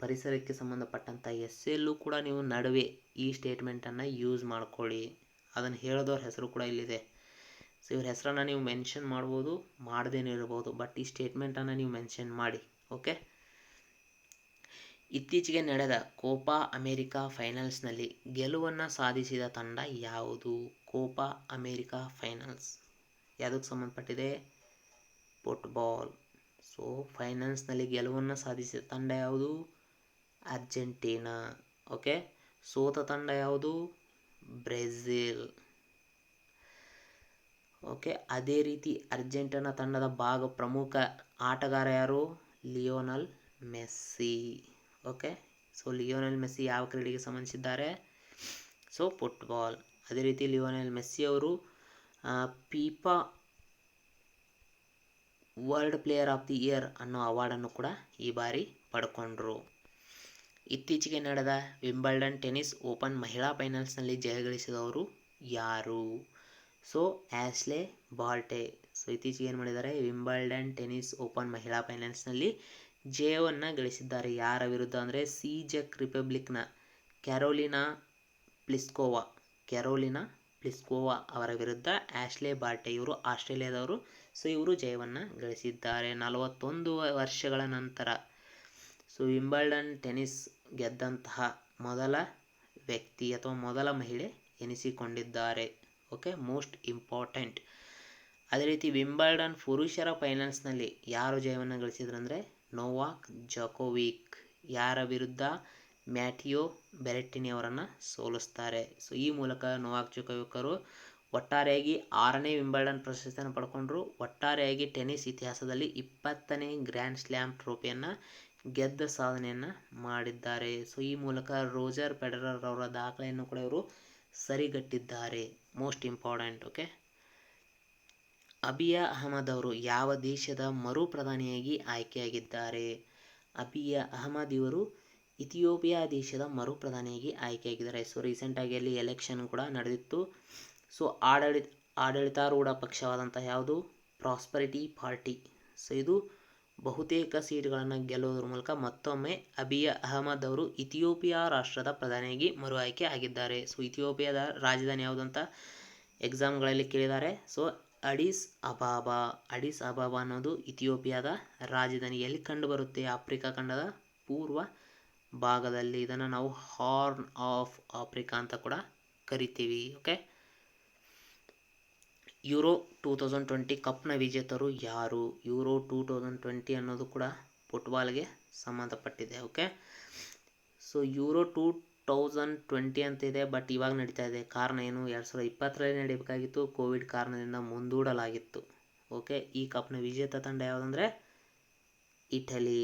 ಪರಿಸರಕ್ಕೆ ಸಂಬಂಧಪಟ್ಟಂಥ ಎಲ್ಲೂ ಕೂಡ ನೀವು ನಡುವೆ ಈ ಸ್ಟೇಟ್ಮೆಂಟನ್ನು ಯೂಸ್ ಮಾಡ್ಕೊಳ್ಳಿ. ಅದನ್ನು ಹೇಳಿದವ್ರ ಹೆಸರು ಕೂಡ ಇಲ್ಲಿದೆ. ಸೊ ಇವ್ರ ಹೆಸರನ್ನು ನೀವು ಮೆನ್ಷನ್ ಮಾಡ್ಬೋದು, ಮಾಡದೇನೂ ಇರ್ಬೋದು, ಬಟ್ ಈ ಸ್ಟೇಟ್ಮೆಂಟನ್ನು ನೀವು ಮೆನ್ಷನ್ ಮಾಡಿ. ಓಕೆ, ಇತ್ತೀಚೆಗೆ ನಡೆದ ಕೋಪಾ ಅಮೇರಿಕಾ ಫೈನಲ್ಸ್ನಲ್ಲಿ ಗೆಲುವನ್ನು ಸಾಧಿಸಿದ ತಂಡ ಯಾವುದು? ಕೋಪಾ ಅಮೇರಿಕಾ ಫೈನಲ್ಸ್ ಯಾವುದಕ್ಕೆ ಸಂಬಂಧಪಟ್ಟಿದೆ? ಫುಟ್ಬಾಲ್. ಸೊ ಫೈನಲ್ಸ್ನಲ್ಲಿ ಗೆಲುವನ್ನು ಸಾಧಿಸಿದ ತಂಡ ಯಾವುದು? ಅರ್ಜೆಂಟೀನಾ. ಓಕೆ, ಸೋತ ತಂಡ ಯಾವುದು? ಬ್ರೆಜಿಲ್. ಓಕೆ, ಅದೇ ರೀತಿ ಅರ್ಜೆಂಟೀನಾ ತಂಡದ ಪ್ರಮುಖ ಆಟಗಾರ ಯಾರು? Lionel Messi. Okay, so Lionel Messi ಯಾವ ಕ್ರೀಡೆಗೆ ಸಂಬಂಧಿಸಿದ್ದಾರೆ? So football. ಅದೇ ರೀತಿ ಲಿಯೋನಲ್ ಮೆಸ್ಸಿ ಅವರು FIFA world player of the year ಅನ್ನೋ ಅವಾರ್ಡನ್ನು ಕೂಡ ಈ ಬಾರಿ ಪಡ್ಕೊಂಡ್ರು. ಇತ್ತೀಚೆಗೆ ನಡೆದ ವಿಂಬಲ್ಡನ್ ಟೆನ್ನಿಸ್ ಓಪನ್ ಮಹಿಳಾ ಫೈನಲ್ಸ್ನಲ್ಲಿ ಜಯಗಳಿಸಿದವರು ಯಾರು? So Ashley ಬಾರ್ಟೆ. ಸೊ ಇತ್ತೀಚೆಗೆ ಏನು ಮಾಡಿದ್ದಾರೆ? ವಿಂಬಲ್ಡನ್ ಟೆನ್ನಿಸ್ ಓಪನ್ ಮಹಿಳಾ ಫೈನಲ್ಸ್ನಲ್ಲಿ ಜಯವನ್ನು ಗಳಿಸಿದ್ದಾರೆ. ಯಾರ ವಿರುದ್ಧ ಅಂದರೆ ಚೆಕ್ ರಿಪಬ್ಲಿಕ್ನ ಕ್ಯಾರೋಲಿನಾ ಪ್ಲಿಸ್ಕೋವಾ ಅವರ ವಿರುದ್ಧ ಆ್ಯಶ್ಲೆ ಬಾರ್ಟೆ, ಇವರು ಆಸ್ಟ್ರೇಲಿಯಾದವರು. ಸೊ ಇವರು ಜಯವನ್ನು ಗಳಿಸಿದ್ದಾರೆ 41 ವರ್ಷಗಳ ನಂತರ. ಸೊ ವಿಂಬಲ್ಡನ್ ಟೆನ್ನಿಸ್ ಗೆದ್ದಂತಹ ಮೊದಲ ವ್ಯಕ್ತಿ ಅಥವಾ ಮೊದಲ ಮಹಿಳೆ ಎನಿಸಿಕೊಂಡಿದ್ದಾರೆ. Okay, most important. ಅದೇ ರೀತಿ ವಿಂಬಲ್ಡನ್ ಪುರುಷರ ಫೈನಲ್ಸ್ನಲ್ಲಿ ಯಾರು ಜಯವನ್ನು ಗಳಿಸಿದ್ರು ಅಂದರೆ ನೋವಾಕ್ ಜೊಕೋವಿಕ್. ಯಾರ ವಿರುದ್ಧ? ಮ್ಯಾಟಿಯೋ ಬೆರೆಟ್ಟಿನಿ ಅವರನ್ನು ಸೋಲಿಸ್ತಾರೆ. ಸೊ ಈ ಮೂಲಕ ನೋವಾಕ್ ಜೊಕೋವಿಕ್ ಅವರು ಒಟ್ಟಾರೆಯಾಗಿ 6ನೇ ವಿಂಬಲ್ಡನ್ ಪ್ರಶಸ್ತಿಯನ್ನು ಪಡ್ಕೊಂಡ್ರು. ಒಟ್ಟಾರೆಯಾಗಿ ಟೆನ್ನಿಸ್ ಇತಿಹಾಸದಲ್ಲಿ 20ನೇ ಗ್ರ್ಯಾಂಡ್ ಸ್ಲ್ಯಾಮ್ ಟ್ರೋಫಿಯನ್ನು ಗೆದ್ದ ಸಾಧನೆಯನ್ನು ಮಾಡಿದ್ದಾರೆ. ಸೊ ಈ ಮೂಲಕ ರೋಜರ್ ಫೆಡರರ್ ಅವರ ದಾಖಲೆಯನ್ನು ಕೂಡ ಇವರು ಸರಿಗಟ್ಟಿದ್ದಾರೆ. Most important. Okay, Abiy Ahmed ಅವರು ಯಾವ ದೇಶದ ಮರು ಪ್ರಧಾನಿಯಾಗಿ ಆಯ್ಕೆಯಾಗಿದ್ದಾರೆ? ಅಬಿಯಾ ಅಹಮದ್ ಇವರು ಇಥಿಯೋಪಿಯಾ ದೇಶದ ಮರು ಪ್ರಧಾನಿಯಾಗಿ ಆಯ್ಕೆಯಾಗಿದ್ದಾರೆ. ಸೊ ರೀಸೆಂಟಾಗಿ ಅಲ್ಲಿ ಎಲೆಕ್ಷನ್ ಕೂಡ ನಡೆದಿತ್ತು. ಸೊ ಆಡಳಿತಾರೂಢ ಪಕ್ಷವಾದಂಥ ಯಾವುದು? Prosperity party. ಸೊ ಇದು ಬಹುತೇಕ ಸೀಟ್ಗಳನ್ನು ಗೆಲ್ಲುವುದರ ಮೂಲಕ ಮತ್ತೊಮ್ಮೆ ಅಬಿಯಾ ಅಹಮದ್ ಅವರು ಇಥಿಯೋಪಿಯಾ ರಾಷ್ಟ್ರದ ಪ್ರಧಾನಿಯಾಗಿ ಮರು ಆಯ್ಕೆ ಆಗಿದ್ದಾರೆ. ಸೊ ಇಥಿಯೋಪಿಯಾದ ರಾಜಧಾನಿ ಯಾವುದಂತ ಎಕ್ಸಾಮ್ಗಳಲ್ಲಿ ಕೇಳಿದ್ದಾರೆ. ಸೊ ಅಡಿಸ್ ಅಬಾಬಾ ಅನ್ನೋದು ಇಥಿಯೋಪಿಯಾದ ರಾಜಧಾನಿಯಲ್ಲಿ ಕಂಡುಬರುತ್ತೆ. ಆಫ್ರಿಕಾ ಖಂಡದ ಪೂರ್ವ ಭಾಗದಲ್ಲಿ. ಇದನ್ನು ನಾವು ಹಾರ್ನ್ ಆಫ್ ಆಫ್ರಿಕಾ ಅಂತ ಕೂಡ ಕರಿತೀವಿ. ಓಕೆ, ಯೂರೋ 2020 ಕಪ್ನ ವಿಜೇತರು ಯಾರು? ಯೂರೋ 2020 ಅನ್ನೋದು ಕೂಡ ಫುಟ್ಬಾಲ್ಗೆ ಸಂಬಂಧಪಟ್ಟಿದೆ. ಓಕೆ, ಸೊ ಯೂರೋ 2020 ಅಂತ ಇದೆ, ಬಟ್ ಇವಾಗ ನಡೀತಾ ಇದೆ. ಕಾರಣ ಏನು? 2020ರಲ್ಲಿ ನಡೀಬೇಕಾಗಿತ್ತು, ಕೋವಿಡ್ ಕಾರಣದಿಂದ ಮುಂದೂಡಲಾಗಿತ್ತು. ಓಕೆ, ಈ ಕಪ್ನ ವಿಜೇತ ತಂಡ ಯಾವುದಂದರೆ ಇಟಲಿ.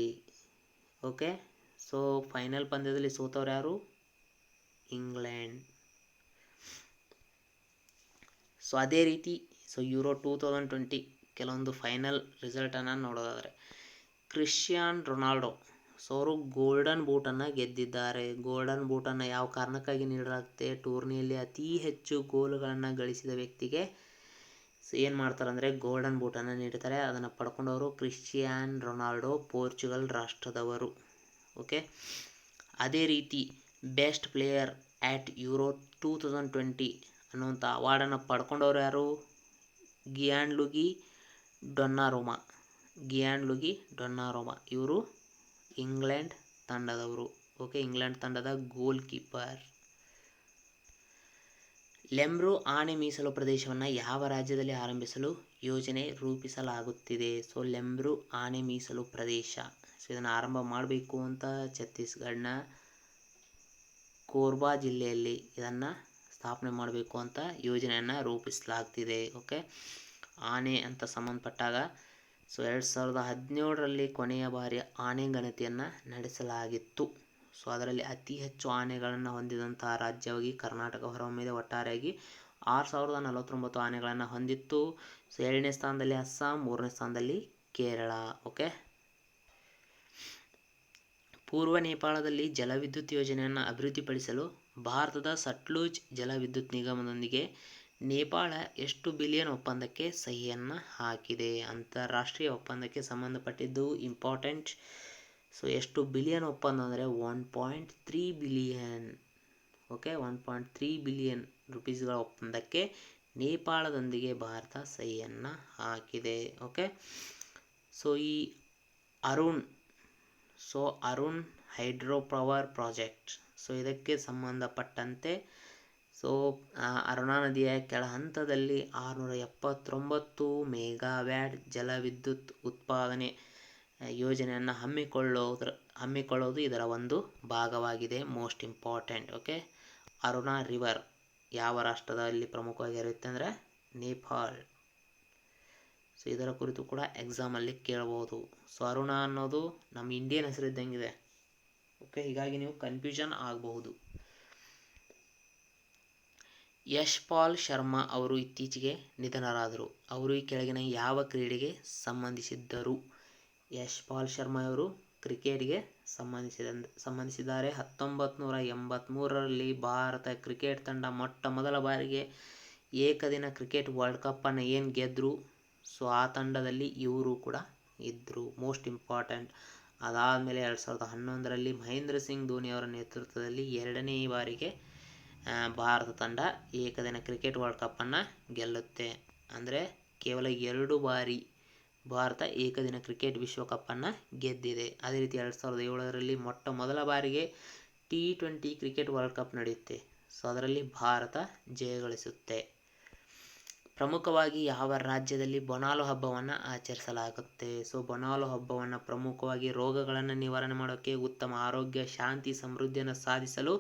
ಓಕೆ, ಸೊ ಫೈನಲ್ ಪಂದ್ಯದಲ್ಲಿ ಸೋತವ್ರು ಯಾರು? ಇಂಗ್ಲೆಂಡ್. ಸೊ ಅದೇ ರೀತಿ ಯೂರೋ 2020 ಕೆಲವೊಂದು ಫೈನಲ್ ರಿಸಲ್ಟನ್ನು ನೋಡೋದಾದರೆ ಕ್ರಿಶ್ಚಿಯಾನ್ ರೊನಾಲ್ಡೋ ಅವರು ಗೋಲ್ಡನ್ ಬೂಟನ್ನು ಗೆದ್ದಿದ್ದಾರೆ. ಗೋಲ್ಡನ್ ಬೂಟನ್ನು ಯಾವ ಕಾರಣಕ್ಕಾಗಿ ನೀಡಲಾಗುತ್ತೆ? ಟೂರ್ನಿಯಲ್ಲಿ ಅತಿ ಹೆಚ್ಚು ಗೋಲುಗಳನ್ನು ಗಳಿಸಿದ ವ್ಯಕ್ತಿಗೆ ಏನು ಮಾಡ್ತಾರೆ ಅಂದರೆ ಗೋಲ್ಡನ್ ಬೂಟನ್ನು ನೀಡ್ತಾರೆ. ಅದನ್ನು ಪಡ್ಕೊಂಡವರು ಕ್ರಿಶ್ಚಿಯಾನ್ ರೊನಾಲ್ಡೋ, ಪೋರ್ಚುಗಲ್ ರಾಷ್ಟ್ರದವರು. ಓಕೆ, ಅದೇ ರೀತಿ ಬೆಸ್ಟ್ ಪ್ಲೇಯರ್ ಆ್ಯಟ್ ಯೂರೋ 2020 ಅನ್ನುವಂಥ ಅವಾರ್ಡನ್ನು ಪಡ್ಕೊಂಡವರು ಯಾರು? ಗಿಯಾನ್ಲುಗಿ ಡೊನ್ನಾರೋಮಾ. ಇವರು ಇಂಗ್ಲೆಂಡ್ ತಂಡದವರು. ಓಕೆ, ಇಂಗ್ಲೆಂಡ್ ತಂಡದ ಗೋಲ್ ಕೀಪರ್. ಲೆಮ್ಬ್ರೋ ಆನೆ ಮೀಸಲು ಪ್ರದೇಶವನ್ನು ಯಾವ ರಾಜ್ಯದಲ್ಲಿ ಆರಂಭಿಸಲು ಯೋಜನೆ ರೂಪಿಸಲಾಗುತ್ತಿದೆ? ಸೊ ಲೆಮ್ಬ್ರೋ ಆನೆ ಮೀಸಲು ಪ್ರದೇಶ, ಸೊ ಇದನ್ನು ಆರಂಭ ಮಾಡಬೇಕು ಅಂತ ಛತ್ತೀಸ್ಗಢನ ಕೋರ್ಬಾ ಜಿಲ್ಲೆಯಲ್ಲಿ ಇದನ್ನು ಸ್ಥಾಪನೆ ಮಾಡಬೇಕು ಅಂತ ಯೋಜನೆಯನ್ನು ರೂಪಿಸಲಾಗ್ತಿದೆ. ಓಕೆ, ಆನೆ ಅಂತ ಸಂಬಂಧಪಟ್ಟಾಗ ಸೊ 2017ರಲ್ಲಿ ಕೊನೆಯ ಬಾರಿ ಆನೆ ಗಣತಿಯನ್ನು ನಡೆಸಲಾಗಿತ್ತು. ಸೊ ಅದರಲ್ಲಿ ಅತಿ ಹೆಚ್ಚು ಆನೆಗಳನ್ನು ಹೊಂದಿದಂತಹ ರಾಜ್ಯವಾಗಿ ಕರ್ನಾಟಕ ಹೊರಹೊಮ್ಮಿದೆ. ಒಟ್ಟಾರೆಯಾಗಿ 6049 ಆನೆಗಳನ್ನು ಹೊಂದಿತ್ತು. ಸೊ 2ನೇ ಸ್ಥಾನದಲ್ಲಿ ಅಸ್ಸಾಂ, 3ನೇ ಸ್ಥಾನದಲ್ಲಿ ಕೇರಳ. ಓಕೆ, ಪೂರ್ವ ನೇಪಾಳದಲ್ಲಿ ಜಲವಿದ್ಯುತ್ ಯೋಜನೆಯನ್ನು ಅಭಿವೃದ್ಧಿಪಡಿಸಲು ಭಾರತದ ಸಟ್ಲುಜ್ ಜಲವಿದ್ಯುತ್ ನಿಗಮದೊಂದಿಗೆ ನೇಪಾಳ ಎಷ್ಟು ಬಿಲಿಯನ್ ಒಪ್ಪಂದಕ್ಕೆ ಸಹಿಯನ್ನು ಹಾಕಿದೆ? ಅಂತಾರಾಷ್ಟ್ರೀಯ ಒಪ್ಪಂದಕ್ಕೆ ಸಂಬಂಧಪಟ್ಟಿದ್ದು ಇಂಪಾರ್ಟೆಂಟ್. ಸೊ ಎಷ್ಟು ಬಿಲಿಯನ್ ಒಪ್ಪಂದ ಅಂದರೆ 1.3 ಬಿಲಿಯನ್. ಓಕೆ, 1.3 ಬಿಲಿಯನ್ ರುಪೀಸ್ಗಳ ಒಪ್ಪಂದಕ್ಕೆ ನೇಪಾಳದೊಂದಿಗೆ ಭಾರತ ಸಹಿಯನ್ನು ಹಾಕಿದೆ. ಓಕೆ, ಸೊ ಈ Arun hydro power project, so ಇದಕ್ಕೆ ಸಂಬಂಧಪಟ್ಟಂತೆ ಸೊ ಅರುಣಾ ನದಿಯ ಕೆಳ ಹಂತದಲ್ಲಿ 679 ಮೆಗಾವ್ಯಾಟ್ ಜಲವಿದ್ಯುತ್ ಉತ್ಪಾದನೆ ಯೋಜನೆಯನ್ನು ಹಮ್ಮಿಕೊಳ್ಳೋದು ಇದರ ಒಂದು ಭಾಗವಾಗಿದೆ. Most important. Okay, Aruna river ಯಾವ ರಾಷ್ಟ್ರದಲ್ಲಿ ಪ್ರಮುಖವಾಗಿ ಹರಿಯುತ್ತೆ ಅಂದರೆ ನೇಪಾಳ್. ಸೊ ಇದರ ಕುರಿತು ಕೂಡ ಎಕ್ಸಾಮಲ್ಲಿ ಕೇಳಬಹುದು. ಸೊ ಅರುಣಾ ಅನ್ನೋದು ನಮ್ಮ ಇಂಡಿಯನ್ ಹೆಸರಿದ್ದಂಗಿದೆ. ಓಕೆ, ಹೀಗಾಗಿ ನೀವು ಕನ್ಫ್ಯೂಷನ್ ಆಗಬಹುದು. ಯಶ್ಪಾಲ್ ಶರ್ಮಾ ಅವರು ಇತ್ತೀಚೆಗೆ ನಿಧನರಾದರು. ಅವರು ಈ ಕೆಳಗಿನ ಯಾವ ಕ್ರೀಡೆಗೆ ಸಂಬಂಧಿಸಿದ್ದರು? ಯಶ್ಪಾಲ್ ಶರ್ಮಾ ಅವರು ಕ್ರಿಕೆಟ್ಗೆ ಸಂಬಂಧಿಸಿದ್ದಾರೆ. 1983ರಲ್ಲಿ ಭಾರತ ಕ್ರಿಕೆಟ್ ತಂಡ ಮೊಟ್ಟ ಮೊದಲ ಬಾರಿಗೆ ಏಕದಿನ ಕ್ರಿಕೆಟ್ ವರ್ಲ್ಡ್ ಕಪ್ಪನ್ನು ಗೆದ್ದರು. ಸೊ ಆ ತಂಡದಲ್ಲಿ ಇವರು ಕೂಡ ಇದ್ದರು. Most important. ಅದಾದಮೇಲೆ 2011ರಲ್ಲಿ ಮಹೇಂದ್ರ ಸಿಂಗ್ ಧೋನಿ ಅವರ ನೇತೃತ್ವದಲ್ಲಿ 2ನೇ ಬಾರಿಗೆ ಭಾರತ ತಂಡ ಏಕದಿನ ಕ್ರಿಕೆಟ್ ವರ್ಲ್ಡ್ ಕಪ್ಪನ್ನು ಗೆಲ್ಲುತ್ತೆ. ಅಂದರೆ ಕೇವಲ 2 ಬಾರಿ ಭಾರತ ಏಕದಿನ ಕ್ರಿಕೆಟ್ ವಿಶ್ವಕಪ್ಪನ್ನು ಗೆದ್ದಿದೆ. ಅದೇ ರೀತಿ 2007ರಲ್ಲಿ ಮೊಟ್ಟ ಮೊದಲ ಬಾರಿಗೆ T20 ಕ್ರಿಕೆಟ್ ವರ್ಲ್ಡ್ ಕಪ್ ನಡೆಯುತ್ತೆ. ಸೊ ಅದರಲ್ಲಿ ಭಾರತ ಜಯಗಳಿಸುತ್ತೆ. ಪ್ರಮುಖವಾಗಿ ಯಾವ ರಾಜ್ಯದಲ್ಲಿ ಬೊನಾಲು ಹಬ್ಬವನ್ನು ಆಚರಿಸಲಾಗುತ್ತೆ? ಸೊ ಬೊನಾಲು ಹಬ್ಬವನ್ನು ಪ್ರಮುಖವಾಗಿ ರೋಗಗಳನ್ನು ನಿವಾರಣೆ ಮಾಡೋಕ್ಕೆ, ಉತ್ತಮ ಆರೋಗ್ಯ, ಶಾಂತಿ, ಸಮೃದ್ಧಿಯನ್ನು ಸಾಧಿಸಲು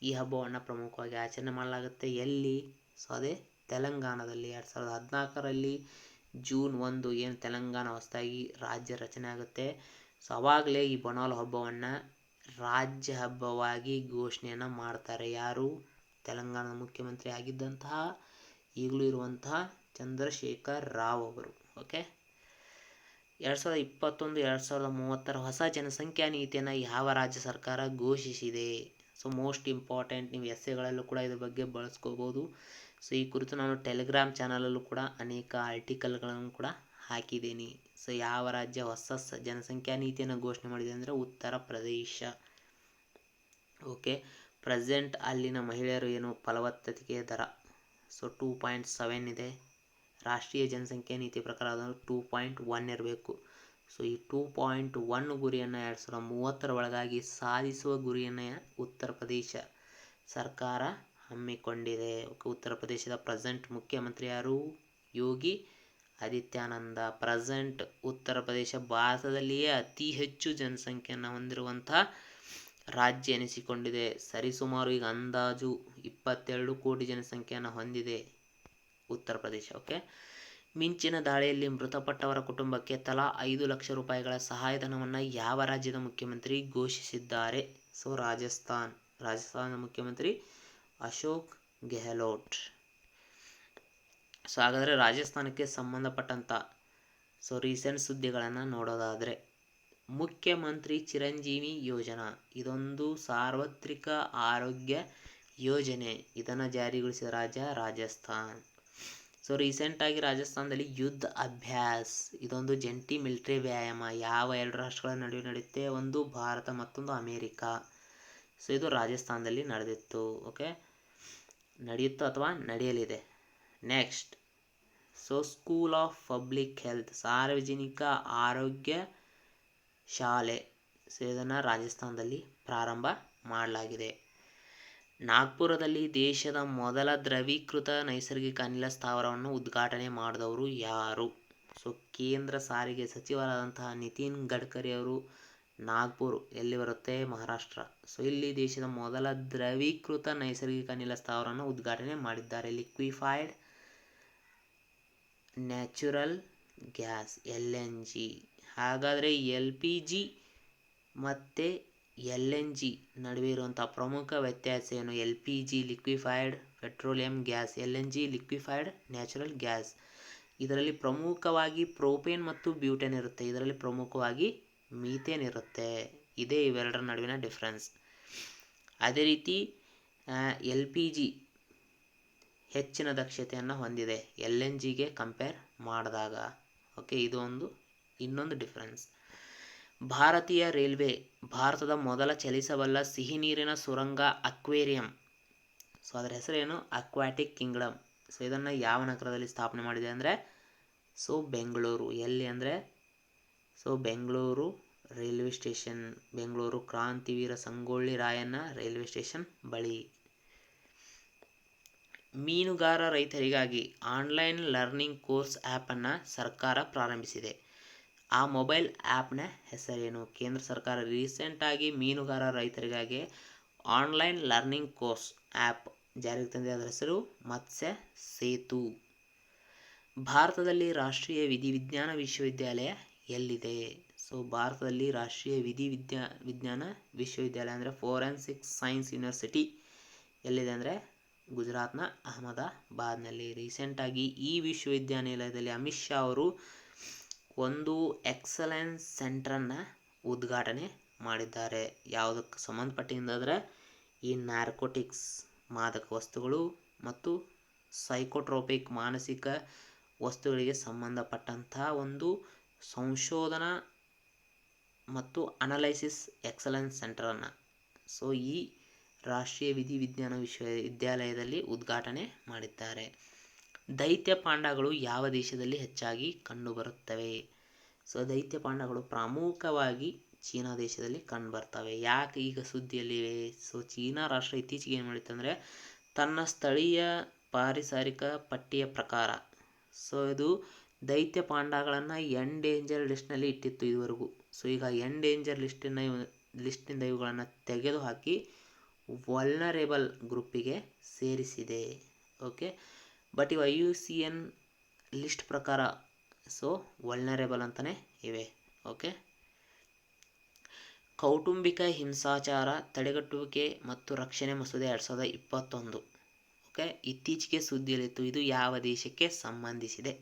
ಈ ಹಬ್ಬವನ್ನು ಪ್ರಮುಖವಾಗಿ ಆಚರಣೆ ಮಾಡಲಾಗುತ್ತೆ. ಎಲ್ಲಿ? ಸೊ ಅದೇ ತೆಲಂಗಾಣದಲ್ಲಿ. 2014ರಲ್ಲಿ ಜೂನ್ 1 ಏನು ತೆಲಂಗಾಣ ಹೊಸದಾಗಿ ರಾಜ್ಯ ರಚನೆ ಆಗುತ್ತೆ. ಸೊ ಅವಾಗಲೇ ಈ ಬೊನಾಲು ಹಬ್ಬವನ್ನು ರಾಜ್ಯ ಹಬ್ಬವಾಗಿ ಘೋಷಣೆಯನ್ನು ಮಾಡ್ತಾರೆ. ಯಾರು? ತೆಲಂಗಾಣದ ಮುಖ್ಯಮಂತ್ರಿ ಆಗಿದ್ದಂತಹ, ಈಗಲೂ ಇರುವಂತಹ ಚಂದ್ರಶೇಖರ್ ರಾವ್ ಅವರು. ಓಕೆ, 2021-2030 ಹೊಸ ಜನಸಂಖ್ಯಾ ನೀತಿಯನ್ನು ಯಾವ ರಾಜ್ಯ ಸರ್ಕಾರ ಘೋಷಿಸಿದೆ? So most important. ನೀವು ಎಸ್ಸೆಗಳಲ್ಲೂ ಕೂಡ ಇದ್ರ ಬಗ್ಗೆ ಬಳಸ್ಕೋಬೋದು. ಸೊ ಈ ಕುರಿತು ನಾನು ಟೆಲಿಗ್ರಾಮ್ ಚಾನಲಲ್ಲೂ ಕೂಡ ಅನೇಕ ಆರ್ಟಿಕಲ್ಗಳನ್ನು ಕೂಡ ಹಾಕಿದ್ದೀನಿ. ಸೊ ಯಾವ ರಾಜ್ಯ ಹೊಸ ಜನಸಂಖ್ಯಾ ನೀತಿಯನ್ನು ಘೋಷಣೆ ಮಾಡಿದೆ ಅಂದರೆ ಉತ್ತರ ಪ್ರದೇಶ. ಓಕೆ, ಪ್ರೆಸೆಂಟ್ ಅಲ್ಲಿನ ಮಹಿಳೆಯರು ಏನು ಫಲವತ್ತತೆಗೆ ದರ ಸೊ 2.7 ಇದೆ. ರಾಷ್ಟ್ರೀಯ ಜನಸಂಖ್ಯಾ ನೀತಿ ಪ್ರಕಾರ ಅದನ್ನು 2.1 ಇರಬೇಕು. ಸೊ ಈ 2.1 ಗುರಿಯನ್ನು 2030 ಒಳಗಾಗಿ ಸಾಧಿಸುವ ಗುರಿಯನ್ನು ಉತ್ತರ ಪ್ರದೇಶ ಸರ್ಕಾರ ಹಮ್ಮಿಕೊಂಡಿದೆ. ಉತ್ತರ ಪ್ರದೇಶದ ಪ್ರೆಸೆಂಟ್ ಮುಖ್ಯಮಂತ್ರಿ ಯಾರು? ಯೋಗಿ ಆದಿತ್ಯಾನಂದ. ಪ್ರೆಸೆಂಟ್ ಉತ್ತರ ಪ್ರದೇಶ ಭಾರತದಲ್ಲಿಯೇ ಅತಿ ಹೆಚ್ಚು ಜನಸಂಖ್ಯೆಯನ್ನು ಹೊಂದಿರುವಂತಹ ರಾಜ್ಯ ಎನಿಸಿಕೊಂಡಿದೆ. ಸರಿಸುಮಾರು ಈಗ ಅಂದಾಜು 22 ಕೋಟಿ ಜನಸಂಖ್ಯೆಯನ್ನು ಹೊಂದಿದೆ ಉತ್ತರ ಪ್ರದೇಶ. ಓಕೆ, ಮಿಂಚಿನ ದಾಳಿಯಲ್ಲಿ ಮೃತಪಟ್ಟವರ ಕುಟುಂಬಕ್ಕೆ ತಲಾ 5 ಲಕ್ಷ ರೂಪಾಯಿಗಳ ಸಹಾಯಧನವನ್ನು ಯಾವ ರಾಜ್ಯದ ಮುಖ್ಯಮಂತ್ರಿ ಘೋಷಿಸಿದ್ದಾರೆ? ಸೊ ರಾಜಸ್ಥಾನದ ಮುಖ್ಯಮಂತ್ರಿ ಅಶೋಕ್ ಗೆಹ್ಲೋಟ್. ಸೊ ಹಾಗಾದರೆ ರಾಜಸ್ಥಾನಕ್ಕೆ ಸಂಬಂಧಪಟ್ಟಂಥ ರೀಸೆಂಟ್ ಸುದ್ದಿಗಳನ್ನು ನೋಡೋದಾದರೆ, ಮುಖ್ಯಮಂತ್ರಿ ಚಿರಂಜೀವಿ ಯೋಜನಾ ಇದೊಂದು ಸಾರ್ವತ್ರಿಕ ಆರೋಗ್ಯ ಯೋಜನೆ. ಇದನ್ನು ಜಾರಿಗೊಳಿಸಿದ ರಾಜ್ಯ ರಾಜಸ್ಥಾನ್. ಸೊ ರೀಸೆಂಟಾಗಿ ರಾಜಸ್ಥಾನದಲ್ಲಿ ಯುದ್ಧ ಅಭ್ಯಾಸ್ ಇದೊಂದು ಜಂಟಿ ಮಿಲಿಟರಿ ವ್ಯಾಯಾಮ ಯಾವ 2 ರಾಷ್ಟ್ರಗಳ ನಡುವೆ ನಡೆಯುತ್ತೆ? ಒಂದು ಭಾರತ, ಮತ್ತೊಂದು ಅಮೇರಿಕಾ. ಸೊ ಇದು ರಾಜಸ್ಥಾನದಲ್ಲಿ ನಡೆದಿತ್ತು. ಓಕೆ, ನಡೆಯುತ್ತೋ ಅಥವಾ ನಡೆಯಲಿದೆ. Next, so school of public health ಸಾರ್ವಜನಿಕ ಆರೋಗ್ಯ ಶಾಲೆ. ಸೊ ಇದನ್ನು ರಾಜಸ್ಥಾನದಲ್ಲಿ ಪ್ರಾರಂಭ ಮಾಡಲಾಗಿದೆ. ನಾಗ್ಪುರದಲ್ಲಿ ದೇಶದ ಮೊದಲ ದ್ರವೀಕೃತ ನೈಸರ್ಗಿಕ ಅನಿಲ ಸ್ಥಾವರವನ್ನು ಉದ್ಘಾಟನೆ ಮಾಡಿದವರು ಯಾರು? ಸೊ ಕೇಂದ್ರ ಸಾರಿಗೆ ಸಚಿವರಾದಂತಹ ನಿತಿನ್ ಗಡ್ಕರಿ ಅವರು ನಾಗ್ಪುರ್ ಎಲ್ಲಿ ಬರುತ್ತೆ? ಮಹಾರಾಷ್ಟ್ರ. ಸೊ ಇಲ್ಲಿ ದೇಶದ ಮೊದಲ ದ್ರವೀಕೃತ ನೈಸರ್ಗಿಕ ಅನಿಲ ಸ್ಥಾವರವನ್ನು ಉದ್ಘಾಟನೆ ಮಾಡಿದ್ದಾರೆ. Liquefied natural gas LNG. ಹಾಗಾದರೆ LPG ಮತ್ತು LNG ನಡುವೆ ಇರುವಂಥ ಪ್ರಮುಖ ವ್ಯತ್ಯಾಸ ಏನು? LPG liquefied petroleum gas, LNG liquefied natural gas. ಇದರಲ್ಲಿ ಪ್ರಮುಖವಾಗಿ ಪ್ರೋಪೇನ್ ಮತ್ತು ಬ್ಯೂಟೇನ್ ಇರುತ್ತೆ. ಇದರಲ್ಲಿ ಪ್ರಮುಖವಾಗಿ ಮೀಥೇನ್ ಇರುತ್ತೆ. ಇದೇ ಇವೆರಡರ ನಡುವಿನ ಡಿಫ್ರೆನ್ಸ್. ಅದೇ ರೀತಿ LPG ಹೆಚ್ಚಿನ ದಕ್ಷತೆಯನ್ನು ಹೊಂದಿದೆ LNGಗೆ ಕಂಪೇರ್ ಮಾಡಿದಾಗ. ಓಕೆ, ಇದು ಇನ್ನೊಂದು ಡಿಫ್ರೆನ್ಸ್. ಭಾರತೀಯ ರೈಲ್ವೆ ಭಾರತದ ಮೊದಲ ಚಲಿಸಬಲ್ಲ ಸಿಹಿ ನೀರಿನ ಸುರಂಗ ಅಕ್ವೇರಿಯಂ. ಸೊ ಅದರ ಹೆಸರೇನು? Aquatic Kingdom. ಸೊ ಇದನ್ನು ಯಾವ ನಗರದಲ್ಲಿ ಸ್ಥಾಪನೆ ಮಾಡಿದೆ ಅಂದರೆ ಬೆಂಗಳೂರು. ಎಲ್ಲಿ ಅಂದರೆ ಬೆಂಗಳೂರು ರೈಲ್ವೆ ಸ್ಟೇಷನ್, ಬೆಂಗಳೂರು ಕ್ರಾಂತಿವೀರ ಸಂಗೊಳ್ಳಿ ರಾಯಣ್ಣ ರೈಲ್ವೆ ಸ್ಟೇಷನ್ ಬಳಿ. ಮೀನುಗಾರ ರೈತರಿಗಾಗಿ ಆನ್ಲೈನ್ ಲರ್ನಿಂಗ್ ಕೋರ್ಸ್ ಆ್ಯಪನ್ನು ಸರ್ಕಾರ ಪ್ರಾರಂಭಿಸಿದೆ. ಆ ಮೊಬೈಲ್ ಆ್ಯಪ್ನ ಹೆಸರೇನು? ಕೇಂದ್ರ ಸರ್ಕಾರ ರೀಸೆಂಟಾಗಿ ಮೀನುಗಾರ ರೈತರಿಗಾಗಿ ಆನ್ಲೈನ್ ಲರ್ನಿಂಗ್ ಕೋರ್ಸ್ ಆ್ಯಪ್ ಜಾರಿಗೆ ತಂದಿದೆ. ಅದರ ಹೆಸರು ಮತ್ಸ್ಯ ಸೇತು. ಭಾರತದಲ್ಲಿ ರಾಷ್ಟ್ರೀಯ ವಿಜ್ಞಾನ ವಿಶ್ವವಿದ್ಯಾಲಯ ಎಲ್ಲಿದೆ? ಸೊ ಭಾರತದಲ್ಲಿ ರಾಷ್ಟ್ರೀಯ ವಿಜ್ಞಾನ ವಿಶ್ವವಿದ್ಯಾಲಯ ಅಂದರೆ ಫೋರೆನ್ಸಿಕ್ ಸೈನ್ಸ್ ಯೂನಿವರ್ಸಿಟಿ ಎಲ್ಲಿದೆ ಅಂದರೆ ಗುಜರಾತ್ನ ಅಹಮದಾಬಾದ್ನಲ್ಲಿ. ರೀಸೆಂಟಾಗಿ ಈ ವಿಶ್ವವಿದ್ಯಾನಿಲಯದಲ್ಲಿ ಅಮಿತ್ ಶಾ ಅವರು ಒಂದು ಎಕ್ಸಲೆನ್ಸ್ ಸೆಂಟ್ರನ್ನು ಉದ್ಘಾಟನೆ ಮಾಡಿದ್ದಾರೆ. ಯಾವುದಕ್ಕೆ ಸಂಬಂಧಪಟ್ಟಿಂದಾದರೆ ಈ ನಾರ್ಕೋಟಿಕ್ಸ್ ಮಾದಕ ವಸ್ತುಗಳು ಮತ್ತು ಸೈಕೋಟ್ರೋಪಿಕ್ ಮಾನಸಿಕ ವಸ್ತುಗಳಿಗೆ ಸಂಬಂಧಪಟ್ಟಂಥ ಒಂದು ಸಂಶೋಧನಾ ಮತ್ತು ಅನಲೈಸಿಸ್ ಎಕ್ಸಲೆನ್ಸ್ ಸೆಂಟರನ್ನು ಸೊ ಈ ರಾಷ್ಟ್ರೀಯ ವಿಜ್ಞಾನ ವಿಶ್ವವಿದ್ಯಾಲಯದಲ್ಲಿ ಉದ್ಘಾಟನೆ ಮಾಡಿದ್ದಾರೆ. ದೈತ್ಯ ಪಾಂಡಗಳು ಯಾವ ದೇಶದಲ್ಲಿ ಹೆಚ್ಚಾಗಿ ಕಂಡುಬರುತ್ತವೆ? ಸೊ ದೈತ್ಯ ಪಾಂಡಗಳು ಪ್ರಮುಖವಾಗಿ ಚೀನಾ ದೇಶದಲ್ಲಿ ಕಂಡುಬರ್ತವೆ. ಯಾಕೆ ಈಗ ಸುದ್ದಿಯಲ್ಲಿವೆ? ಸೊ ಚೀನಾ ರಾಷ್ಟ್ರ ಇತ್ತೀಚೆಗೆ ಏನು ಮಾಡಿತ್ತಂದರೆ ತನ್ನ ಸ್ಥಳೀಯ ಪಾರಿಸರಿಕ ಪಟ್ಟಿಯ ಪ್ರಕಾರ ಸೊ ಇದು ದೈತ್ಯ ಪಾಂಡಗಳನ್ನು ಎಂಡೇಂಜರ್ ಲಿಸ್ಟ್ನಲ್ಲಿ ಇಟ್ಟಿತ್ತು ಇದುವರೆಗೂ. ಸೊ ಈಗ ಎಂಡೇಂಜರ್ ಲಿಸ್ಟಿಂದ ಇವುಗಳನ್ನು ತೆಗೆದುಹಾಕಿ ವಲ್ನರೇಬಲ್ ಗ್ರೂಪಿಗೆ ಸೇರಿಸಿದೆ. ಓಕೆ, ಬಟ್ ಇವು IUCN ಲಿಸ್ಟ್ ಪ್ರಕಾರ ಸೊ ವಲ್ನರೇಬಲ್ ಅಂತಲೇ ಇವೆ. ಓಕೆ, ಕೌಟುಂಬಿಕ ಹಿಂಸಾಚಾರ ತಡೆಗಟ್ಟುವಿಕೆ ಮತ್ತು ರಕ್ಷಣೆ ಮಸೂದೆ 2021 ಓಕೆ ಇತ್ತೀಚೆಗೆ ಸುದ್ದಿಯಲ್ಲಿತ್ತು. ಇದು ಯಾವ ದೇಶಕ್ಕೆ ಸಂಬಂಧಿಸಿದೆ?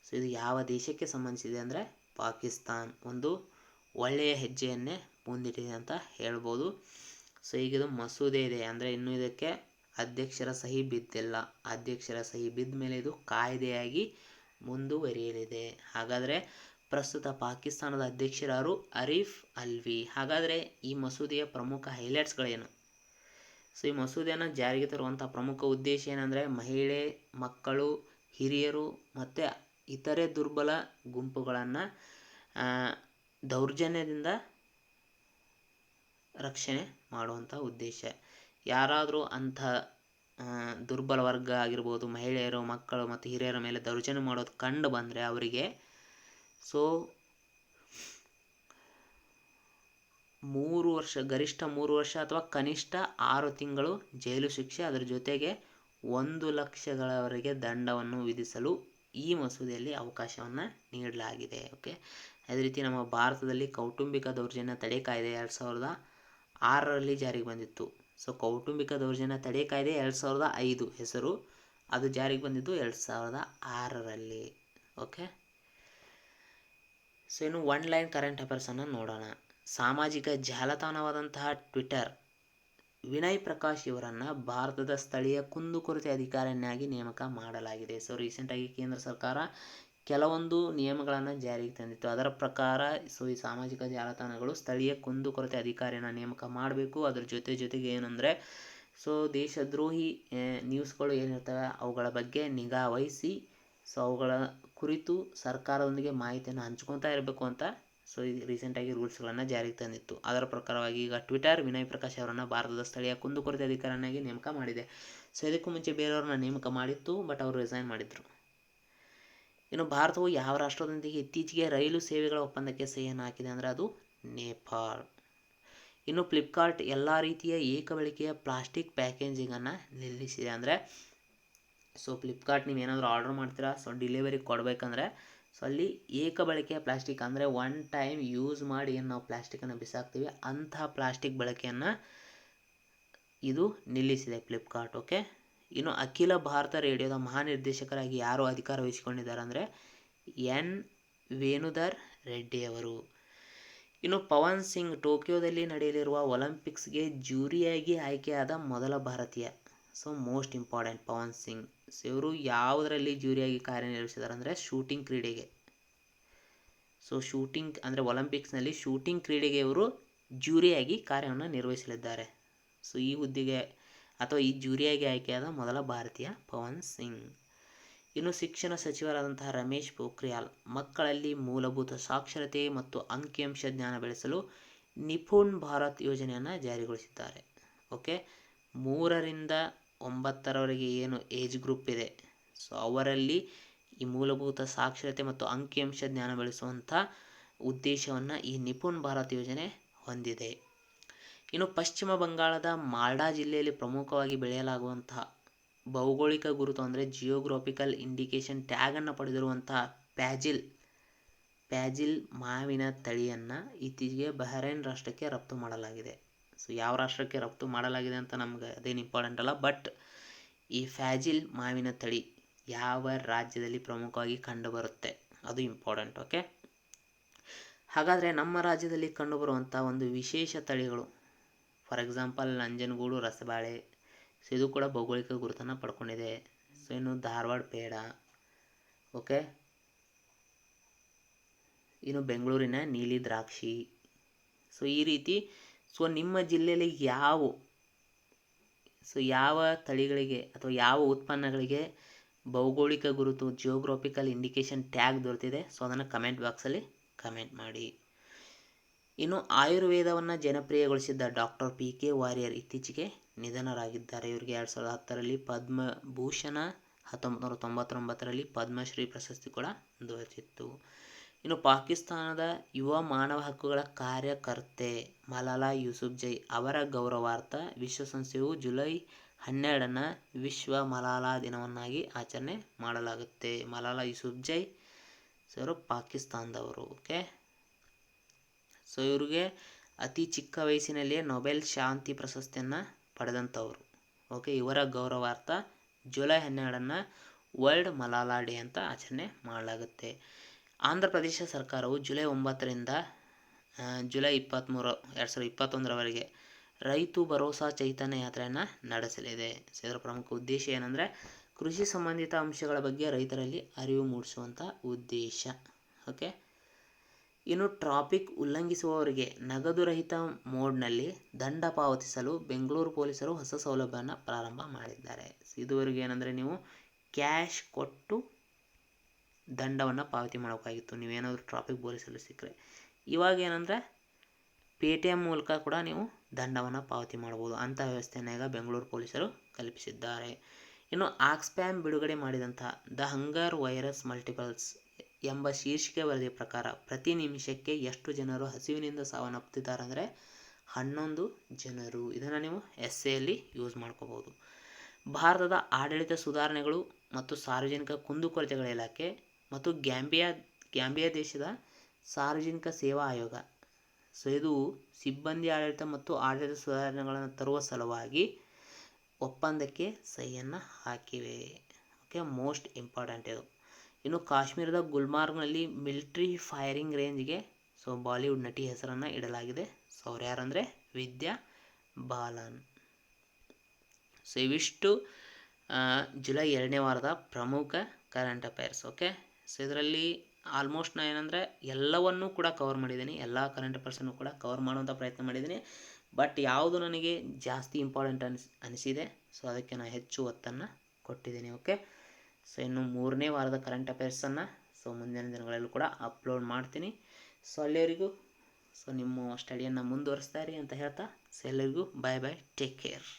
ಸೊ ಇದು ಯಾವ ದೇಶಕ್ಕೆ ಸಂಬಂಧಿಸಿದೆ ಅಂದರೆ ಪಾಕಿಸ್ತಾನ್ ಒಂದು ಒಳ್ಳೆಯ ಹೆಜ್ಜೆಯನ್ನೇ ಮುಂದಿಟ್ಟಿದೆ ಅಂತ ಹೇಳ್ಬೋದು. ಸೊ ಈಗ ಇದು ಮಸೂದೆ ಇದೆ ಅಂದರೆ ಇನ್ನೂ ಇದಕ್ಕೆ ಅಧ್ಯಕ್ಷರ ಸಹಿ ಬಿದ್ದಿಲ್ಲ. ಅಧ್ಯಕ್ಷರ ಸಹಿ ಬಿದ್ದ ಮೇಲೆ ಇದು ಕಾಯ್ದೆಯಾಗಿ ಮುಂದುವರಿಯಲಿದೆ. ಹಾಗಾದರೆ ಪ್ರಸ್ತುತ ಪಾಕಿಸ್ತಾನದ ಅಧ್ಯಕ್ಷರಾರು ಅರೀಫ್ ಅಲ್ವಿ. ಹಾಗಾದರೆ ಈ ಮಸೂದೆಯ ಪ್ರಮುಖ ಹೈಲೈಟ್ಸ್ಗಳೇನು? ಸೊ ಈ ಮಸೂದೆಯನ್ನು ಜಾರಿಗೆ ತರುವಂಥ ಪ್ರಮುಖ ಉದ್ದೇಶ ಏನಂದರೆ ಮಹಿಳೆ, ಮಕ್ಕಳು, ಹಿರಿಯರು ಮತ್ತು ಇತರೆ ದುರ್ಬಲ ಗುಂಪುಗಳನ್ನು ದೌರ್ಜನ್ಯದಿಂದ ರಕ್ಷಣೆ ಮಾಡುವಂಥ ಉದ್ದೇಶ. ಯಾರಾದರೂ ಅಂಥ ದುರ್ಬಲ ವರ್ಗ ಆಗಿರ್ಬೋದು, ಮಹಿಳೆಯರು, ಮಕ್ಕಳು ಮತ್ತು ಹಿರಿಯರ ಮೇಲೆ ದೌರ್ಜನ್ಯ ಮಾಡೋದು ಕಂಡು ಬಂದರೆ ಅವರಿಗೆ ಸೊ 3 ವರ್ಷ ಗರಿಷ್ಠ 3 ವರ್ಷ ಅಥವಾ ಕನಿಷ್ಠ 6 ತಿಂಗಳು ಜೈಲು ಶಿಕ್ಷೆ, ಅದರ ಜೊತೆಗೆ 1 ಲಕ್ಷಗಳವರೆಗೆ ದಂಡವನ್ನು ವಿಧಿಸಲು ಈ ಮಸೂದೆಯಲ್ಲಿ ಅವಕಾಶವನ್ನು ನೀಡಲಾಗಿದೆ. ಓಕೆ, ಅದೇ ರೀತಿ ನಮ್ಮ ಭಾರತದಲ್ಲಿ ಕೌಟುಂಬಿಕ ದೌರ್ಜನ್ಯ ತಡೆ ಕಾಯ್ದೆ 2006ರಲ್ಲಿ ಜಾರಿಗೆ ಬಂದಿತ್ತು. ಸೊ ಕೌಟುಂಬಿಕ ದೌರ್ಜನ್ಯ ತಡೆ ಕಾಯ್ದೆ 2005 ಹೆಸರು, ಅದು ಜಾರಿಗೆ ಬಂದಿದ್ದು 2006ರಲ್ಲಿ. ಓಕೆ, ಸೊ ಇನ್ನು ಒನ್ ಲೈನ್ ಕರೆಂಟ್ ಅಫೇರ್ಸನ್ನು ನೋಡೋಣ. ಸಾಮಾಜಿಕ ಜಾಲತಾಣವಾದಂತಹ ಟ್ವಿಟರ್ ವಿನಯ್ ಪ್ರಕಾಶ್ ಇವರನ್ನು ಭಾರತದ ಸ್ಥಳೀಯ ಕುಂದುಕೊರತೆ ಅಧಿಕಾರಿಯನ್ನಾಗಿ ನೇಮಕ ಮಾಡಲಾಗಿದೆ. ಸೊ ರೀಸೆಂಟಾಗಿ ಕೇಂದ್ರ ಸರ್ಕಾರ ಕೆಲವೊಂದು ನಿಯಮಗಳನ್ನು ಜಾರಿಗೆ ತಂದಿತ್ತು. ಅದರ ಪ್ರಕಾರ ಸೊ ಈ ಸಾಮಾಜಿಕ ಜಾಲತಾಣಗಳು ಸ್ಥಳೀಯ ಕುಂದುಕೊರತೆ ಅಧಿಕಾರಿಯನ್ನು ನೇಮಕ ಮಾಡಬೇಕು. ಅದರ ಜೊತೆಗೆ ಏನಂದರೆ ಸೊ ದೇಶದ್ರೋಹಿ ನ್ಯೂಸ್ಗಳು ಏನಿರ್ತವೆ ಅವುಗಳ ಬಗ್ಗೆ ನಿಗಾ ವಹಿಸಿ ಸೊ ಅವುಗಳ ಕುರಿತು ಸರ್ಕಾರದೊಂದಿಗೆ ಮಾಹಿತಿಯನ್ನು ಹಂಚ್ಕೊತಾ ಇರಬೇಕು ಅಂತ ಸೊ ಈ ರೀಸೆಂಟಾಗಿ ರೂಲ್ಸ್ಗಳನ್ನು ಜಾರಿಗೆ ತಂದಿತ್ತು. ಅದರ ಪ್ರಕಾರವಾಗಿ ಈಗ ಟ್ವಿಟರ್ ವಿನಯ್ ಪ್ರಕಾಶ್ ಅವರನ್ನು ಭಾರತದ ಸ್ಥಳೀಯ ಕುಂದುಕೊರತೆ ಅಧಿಕಾರಿಯನ್ನಾಗಿ ನೇಮಕ ಮಾಡಿದೆ. ಸೊ ಇದಕ್ಕೂ ಮುಂಚೆ ಬೇರೆಯವ್ರನ್ನ ನೇಮಕ ಮಾಡಿತ್ತು, ಬಟ್ ಅವರು ರಿಸೈನ್ ಮಾಡಿದರು. ಇನ್ನು ಭಾರತವು ಯಾವ ರಾಷ್ಟ್ರದೊಂದಿಗೆ ಇತ್ತೀಚೆಗೆ ರೈಲು ಸೇವೆಗಳ ಒಪ್ಪಂದಕ್ಕೆ ಸಹಿಯನ್ನು ಹಾಕಿದೆ ಅಂದರೆ ಅದು ನೇಪಾಳ. ಇನ್ನು ಫ್ಲಿಪ್ಕಾರ್ಟ್ ಎಲ್ಲ ರೀತಿಯ ಏಕಬಳಕೆಯ ಪ್ಲಾಸ್ಟಿಕ್ ಪ್ಯಾಕೇಜಿಂಗನ್ನು ನಿಲ್ಲಿಸಿದೆ. ಅಂದರೆ ಸೊ ಫ್ಲಿಪ್ಕಾರ್ಟ್ ನೀವೇನಾದರೂ ಆರ್ಡರ್ ಮಾಡ್ತೀರಾ, ಸೊ ಡೆಲಿವರಿ ಕೊಡಬೇಕಂದ್ರೆ ಸೊ ಅಲ್ಲಿ ಏಕಬಳಕೆಯ ಪ್ಲಾಸ್ಟಿಕ್ ಅಂದರೆ ಒನ್ ಟೈಮ್ ಯೂಸ್ ಮಾಡಿ ಏನು ನಾವು ಪ್ಲಾಸ್ಟಿಕ್ಕನ್ನು ಬಿಸಾಕ್ತೀವಿ ಅಂತಹ ಪ್ಲಾಸ್ಟಿಕ್ ಬಳಕೆಯನ್ನು ಇದು ನಿಲ್ಲಿಸಿದೆ ಫ್ಲಿಪ್ಕಾರ್ಟ್. ಓಕೆ, ಇನ್ನು ಅಖಿಲ ಭಾರತ ರೇಡಿಯೋದ ಮಹಾನಿರ್ದೇಶಕರಾಗಿ ಯಾರು ಅಧಿಕಾರ ವಹಿಸಿಕೊಂಡಿದ್ದಾರೆ ಅಂದರೆ ಎನ್ ವೇಣುಧರ್ ರೆಡ್ಡಿ ಅವರು. ಇನ್ನು ಪವನ್ ಸಿಂಗ್ ಟೋಕಿಯೋದಲ್ಲಿ ನಡೆಯಲಿರುವ ಒಲಿಂಪಿಕ್ಸ್ಗೆ ಜ್ಯೂರಿಯಾಗಿ ಆಯ್ಕೆಯಾದ ಮೊದಲ ಭಾರತೀಯ. So most important Pavan Singh. So ಇವರು ಯಾವುದರಲ್ಲಿ ಜ್ಯೂರಿಯಾಗಿ ಕಾರ್ಯನಿರ್ವಹಿಸಿದ್ದಾರೆ ಅಂದರೆ ಶೂಟಿಂಗ್ ಕ್ರೀಡೆಗೆ. ಸೊ ಶೂಟಿಂಗ್ ಅಂದರೆ ಒಲಿಂಪಿಕ್ಸ್ನಲ್ಲಿ ಶೂಟಿಂಗ್ ಕ್ರೀಡೆಗೆ ಇವರು ಜ್ಯೂರಿಯಾಗಿ ಕಾರ್ಯವನ್ನು ನಿರ್ವಹಿಸಲಿದ್ದಾರೆ. ಸೊ ಈ ಹುದ್ದೆಗೆ ಅಥವಾ ಈ ಜ್ಯೂರಿಯಾಗಿ ಆಯ್ಕೆಯಾದ ಮೊದಲ ಭಾರತೀಯ ಪವನ್ ಸಿಂಗ್. ಇನ್ನು ಶಿಕ್ಷಣ ಸಚಿವರಾದಂತಹ ರಮೇಶ್ ಪೋಖ್ರಿಯಾಲ್ ಮಕ್ಕಳಲ್ಲಿ ಮೂಲಭೂತ ಸಾಕ್ಷರತೆ ಮತ್ತು ಅಂಕಿಅಂಶ ಜ್ಞಾನ ಬೆಳೆಸಲು ನಿಪುಣ್ ಭಾರತ್ ಯೋಜನೆಯನ್ನು ಜಾರಿಗೊಳಿಸಿದ್ದಾರೆ. ಓಕೆ, 3ರಿಂದ 9ರವರೆಗೆ ಏನು ಏಜ್ ಗ್ರೂಪ್ ಇದೆ, ಸೊ ಅವರಲ್ಲಿ ಈ ಮೂಲಭೂತ ಸಾಕ್ಷರತೆ ಮತ್ತು ಅಂಕಿಅಂಶ ಜ್ಞಾನ ಬೆಳೆಸುವಂಥ ಉದ್ದೇಶವನ್ನು ಈ ನಿಪುಣ್ ಭಾರತ್ ಯೋಜನೆ ಹೊಂದಿದೆ. ಇನ್ನು ಪಶ್ಚಿಮ ಬಂಗಾಳದ ಮಾಲ್ಡಾ ಜಿಲ್ಲೆಯಲ್ಲಿ ಪ್ರಮುಖವಾಗಿ ಬೆಳೆಯಲಾಗುವಂತಹ ಭೌಗೋಳಿಕ ಗುರುತು ಅಂದರೆ ಜಿಯೋಗ್ರಾಫಿಕಲ್ ಇಂಡಿಕೇಶನ್ ಟ್ಯಾಗನ್ನು ಪಡೆದಿರುವಂತಹ ಪ್ಯಾಜಿಲ್ ಮಾವಿನ ತಳಿಯನ್ನು ಇತ್ತೀಚೆಗೆ ಬಹ್ರೈನ್ ರಾಷ್ಟ್ರಕ್ಕೆ ರಫ್ತು ಮಾಡಲಾಗಿದೆ. ಸೊ ಯಾವ ರಾಷ್ಟ್ರಕ್ಕೆ ರಫ್ತು ಮಾಡಲಾಗಿದೆ ಅಂತ ನಮ್ಗೆ ಅದೇನು ಇಂಪಾರ್ಟೆಂಟ್ ಅಲ್ಲ, ಬಟ್ ಈ ಫ್ಯಾಜಿಲ್ ಮಾವಿನ ತಳಿ ಯಾವ ರಾಜ್ಯದಲ್ಲಿ ಪ್ರಮುಖವಾಗಿ ಕಂಡುಬರುತ್ತೆ ಅದು ಇಂಪಾರ್ಟೆಂಟ್. ಓಕೆ, ಹಾಗಾದರೆ ನಮ್ಮ ರಾಜ್ಯದಲ್ಲಿ ಕಂಡುಬರುವಂಥ ಒಂದು ವಿಶೇಷ ತಳಿಗಳು, ಫಾರ್ ಎಕ್ಸಾಂಪಲ್ ನಂಜನಗೂಡು ರಸಬಾಳೆ, ಸೊ ಇದು ಕೂಡ ಭೌಗೋಳಿಕ ಗುರುತನ್ನು ಪಡ್ಕೊಂಡಿದೆ. ಸೊ ಇನ್ನು ಧಾರವಾಡ ಪೇಡ, ಓಕೆ, ಇನ್ನು ಬೆಂಗಳೂರಿನ ನೀಲಿ ದ್ರಾಕ್ಷಿ. ಸೊ ಈ ರೀತಿ ನಿಮ್ಮ ಜಿಲ್ಲೆಯಲ್ಲಿ ಯಾವ ತಳಿಗಳಿಗೆ ಅಥವಾ ಯಾವ ಉತ್ಪನ್ನಗಳಿಗೆ ಭೌಗೋಳಿಕ ಗುರುತು ಜಿಯೋಗ್ರಾಫಿಕಲ್ ಇಂಡಿಕೇಶನ್ ಟ್ಯಾಗ್ ದೊರೆತಿದೆ, ಸೊ ಅದನ್ನು ಕಮೆಂಟ್ ಬಾಕ್ಸಲ್ಲಿ ಕಮೆಂಟ್ ಮಾಡಿ. ಇನ್ನು ಆಯುರ್ವೇದವನ್ನು ಜನಪ್ರಿಯಗೊಳಿಸಿದ್ದ ಡಾಕ್ಟರ್ PK ವಾರಿಯರ್ ಇತ್ತೀಚೆಗೆ ನಿಧನರಾಗಿದ್ದಾರೆ. ಇವರಿಗೆ 2010ರಲ್ಲಿ ಪದ್ಮಭೂಷಣ, 1999ರಲ್ಲಿ ಪದ್ಮಶ್ರೀ ಪ್ರಶಸ್ತಿ ಕೂಡ ದೊರೆತಿತ್ತು. ಇನ್ನು ಪಾಕಿಸ್ತಾನದ ಯುವ ಮಾನವ ಹಕ್ಕುಗಳ ಕಾರ್ಯಕರ್ತೆ ಮಲಾಲಾ ಯೂಸುಫ್ಜೈ ಅವರ ಗೌರವಾರ್ಥ ವಿಶ್ವಸಂಸ್ಥೆಯು ಜುಲೈ 12ನ್ನು ವಿಶ್ವ ಮಲಾಲಾ ದಿನವನ್ನಾಗಿ ಆಚರಣೆ ಮಾಡಲಾಗುತ್ತೆ. ಮಲಾಲಾ ಯೂಸುಫ್ಜೈ ಇವರು ಪಾಕಿಸ್ತಾನದವರು. ಓಕೆ, ಸೊ ಇವ್ರಿಗೆ ಅತಿ ಚಿಕ್ಕ ವಯಸ್ಸಿನಲ್ಲಿಯೇ ನೊಬೆಲ್ ಶಾಂತಿ ಪ್ರಶಸ್ತಿಯನ್ನು ಪಡೆದಂಥವ್ರು. ಓಕೆ, ಇವರ ಗೌರವಾರ್ಥ ಜುಲೈ 12ನ್ನು ವರ್ಲ್ಡ್ ಮಲಾಲಾ ಡೇ ಅಂತ ಆಚರಣೆ ಮಾಡಲಾಗುತ್ತೆ. ಆಂಧ್ರ ಪ್ರದೇಶ ಸರ್ಕಾರವು ಜುಲೈ 9ರಿಂದ ಜುಲೈ 23, 2021ರವರೆಗೆ ರೈತು ಭರೋಸಾ ಚೈತನ್ಯ ಯಾತ್ರೆಯನ್ನು ನಡೆಸಲಿದೆ. ಸೊ ಇದರ ಪ್ರಮುಖ ಉದ್ದೇಶ ಏನಂದರೆ ಕೃಷಿ ಸಂಬಂಧಿತ ಅಂಶಗಳ ಬಗ್ಗೆ ರೈತರಲ್ಲಿ ಅರಿವು ಮೂಡಿಸುವಂಥ ಉದ್ದೇಶ. ಓಕೆ, ಇನ್ನು ಟ್ರಾಫಿಕ್ ಉಲ್ಲಂಘಿಸುವವರಿಗೆ ನಗದು ರಹಿತ ಮೋಡ್ನಲ್ಲಿ ದಂಡ ಪಾವತಿಸಲು ಬೆಂಗಳೂರು ಪೊಲೀಸರು ಹೊಸ ಸೌಲಭ್ಯವನ್ನು ಪ್ರಾರಂಭ ಮಾಡಿದ್ದಾರೆ. ಇದುವರೆಗೆ ಏನಂದರೆ ನೀವು ಕ್ಯಾಶ್ ಕೊಟ್ಟು ದಂಡವನ್ನು ಪಾವತಿ ಮಾಡಬೇಕಾಗಿತ್ತು ನೀವೇನಾದರೂ ಟ್ರಾಫಿಕ್ ಪೊಲೀಸಲ್ಲಿ ಸಿಕ್ಕರೆ. ಇವಾಗ ಏನಂದರೆ ಪೇಟಿಎಮ್ ಮೂಲಕ ಕೂಡ ನೀವು ದಂಡವನ್ನು ಪಾವತಿ ಮಾಡ್ಬೋದು. ಅಂಥ ವ್ಯವಸ್ಥೆಯನ್ನು ಈಗ ಬೆಂಗಳೂರು ಪೊಲೀಸರು ಕಲ್ಪಿಸಿದ್ದಾರೆ. ಇನ್ನು ಆಕ್ಸ್ಫ್ಯಾಮ್ ಬಿಡುಗಡೆ ಮಾಡಿದಂತಹ ದ ಹಂಗರ್ ವೈರಸ್ ಮಲ್ಟಿಪಲ್ಸ್ ಎಂಬ ಶೀರ್ಷಿಕೆ ವರದಿಯ ಪ್ರಕಾರ ಪ್ರತಿ ನಿಮಿಷಕ್ಕೆ ಎಷ್ಟು ಜನರು ಹಸಿವಿನಿಂದ ಸಾವನ್ನಪ್ಪುತ್ತಿದ್ದಾರೆ ಅಂದರೆ 11 ಜನರು. ಇದನ್ನು ನೀವು ಎಸ್ಸೆಯಲ್ಲಿ ಯೂಸ್ ಮಾಡ್ಕೋಬೋದು. ಭಾರತದ ಆಡಳಿತ ಸುಧಾರಣೆಗಳು ಮತ್ತು ಸಾರ್ವಜನಿಕ ಕುಂದುಕೊರತೆಗಳ ಇಲಾಖೆ ಮತ್ತು ಗ್ಯಾಂಬಿಯಾ ದೇಶದ ಸಾರ್ವಜನಿಕ ಸೇವಾ ಆಯೋಗ, ಸೊ ಇದು ಸಿಬ್ಬಂದಿ ಆಡಳಿತ ಮತ್ತು ಆಡಳಿತ ಸುಧಾರಣೆಗಳನ್ನು ತರುವ ಸಲುವಾಗಿ ಒಪ್ಪಂದಕ್ಕೆ ಸಹಿಯನ್ನು ಹಾಕಿವೆ. ಓಕೆ, ಮೋಸ್ಟ್ ಇಂಪಾರ್ಟೆಂಟ್ ಇದು. ಇನ್ನು ಕಾಶ್ಮೀರದ ಗುಲ್ಮಾರ್ಗ್ನಲ್ಲಿ ಮಿಲಿಟ್ರಿ ಫೈರಿಂಗ್ ರೇಂಜ್ಗೆ ಸೊ ಬಾಲಿವುಡ್ ನಟಿ ಹೆಸರನ್ನು ಇಡಲಾಗಿದೆ. ಸೊ ಅವ್ರು ಯಾರಂದರೆ ವಿದ್ಯಾ ಬಾಲನ್. ಸೊ ಇವಿಷ್ಟು ಜುಲೈ 2ನೇ ವಾರದ ಪ್ರಮುಖ ಕರೆಂಟ್ ಅಫೇರ್ಸ್. ಓಕೆ, ಸೊ ಇದರಲ್ಲಿ ಆಲ್ಮೋಸ್ಟ್ ನಾನು ಏನಂದರೆ ಎಲ್ಲವನ್ನೂ ಕೂಡ ಕವರ್ ಮಾಡಿದ್ದೀನಿ, ಎಲ್ಲ ಕರೆಂಟ್ ಅಫೇರ್ಸನ್ನು ಕೂಡ ಕವರ್ ಮಾಡುವಂಥ ಪ್ರಯತ್ನ ಮಾಡಿದ್ದೀನಿ. ಬಟ್ ಯಾವುದು ನನಗೆ ಜಾಸ್ತಿ ಇಂಪಾರ್ಟೆಂಟ್ ಅನಿಸಿದೆ, ಸೊ ಅದಕ್ಕೆ ನಾನು ಹೆಚ್ಚು ಒತ್ತನ್ನು ಕೊಟ್ಟಿದ್ದೀನಿ. ಓಕೆ, ಸೊ ಇನ್ನು 3ನೇ ವಾರದ ಕರೆಂಟ್ ಅಫೇರ್ಸನ್ನು ಸೊ ಮುಂದಿನ ದಿನಗಳಲ್ಲೂ ಕೂಡ ಅಪ್ಲೋಡ್ ಮಾಡ್ತೀನಿ. ಸೊ ಅಲ್ಲಿವರೆಗೂ ಸೊ ನಿಮ್ಮ ಸ್ಟಡಿಯನ್ನು ಮುಂದುವರಿಸ್ತಾ ಇರಿ ಅಂತ ಹೇಳ್ತಾ, ಸೊ ಎಲ್ಲರಿಗೂ ಬಾಯ್ ಟೇಕ್ ಕೇರ್.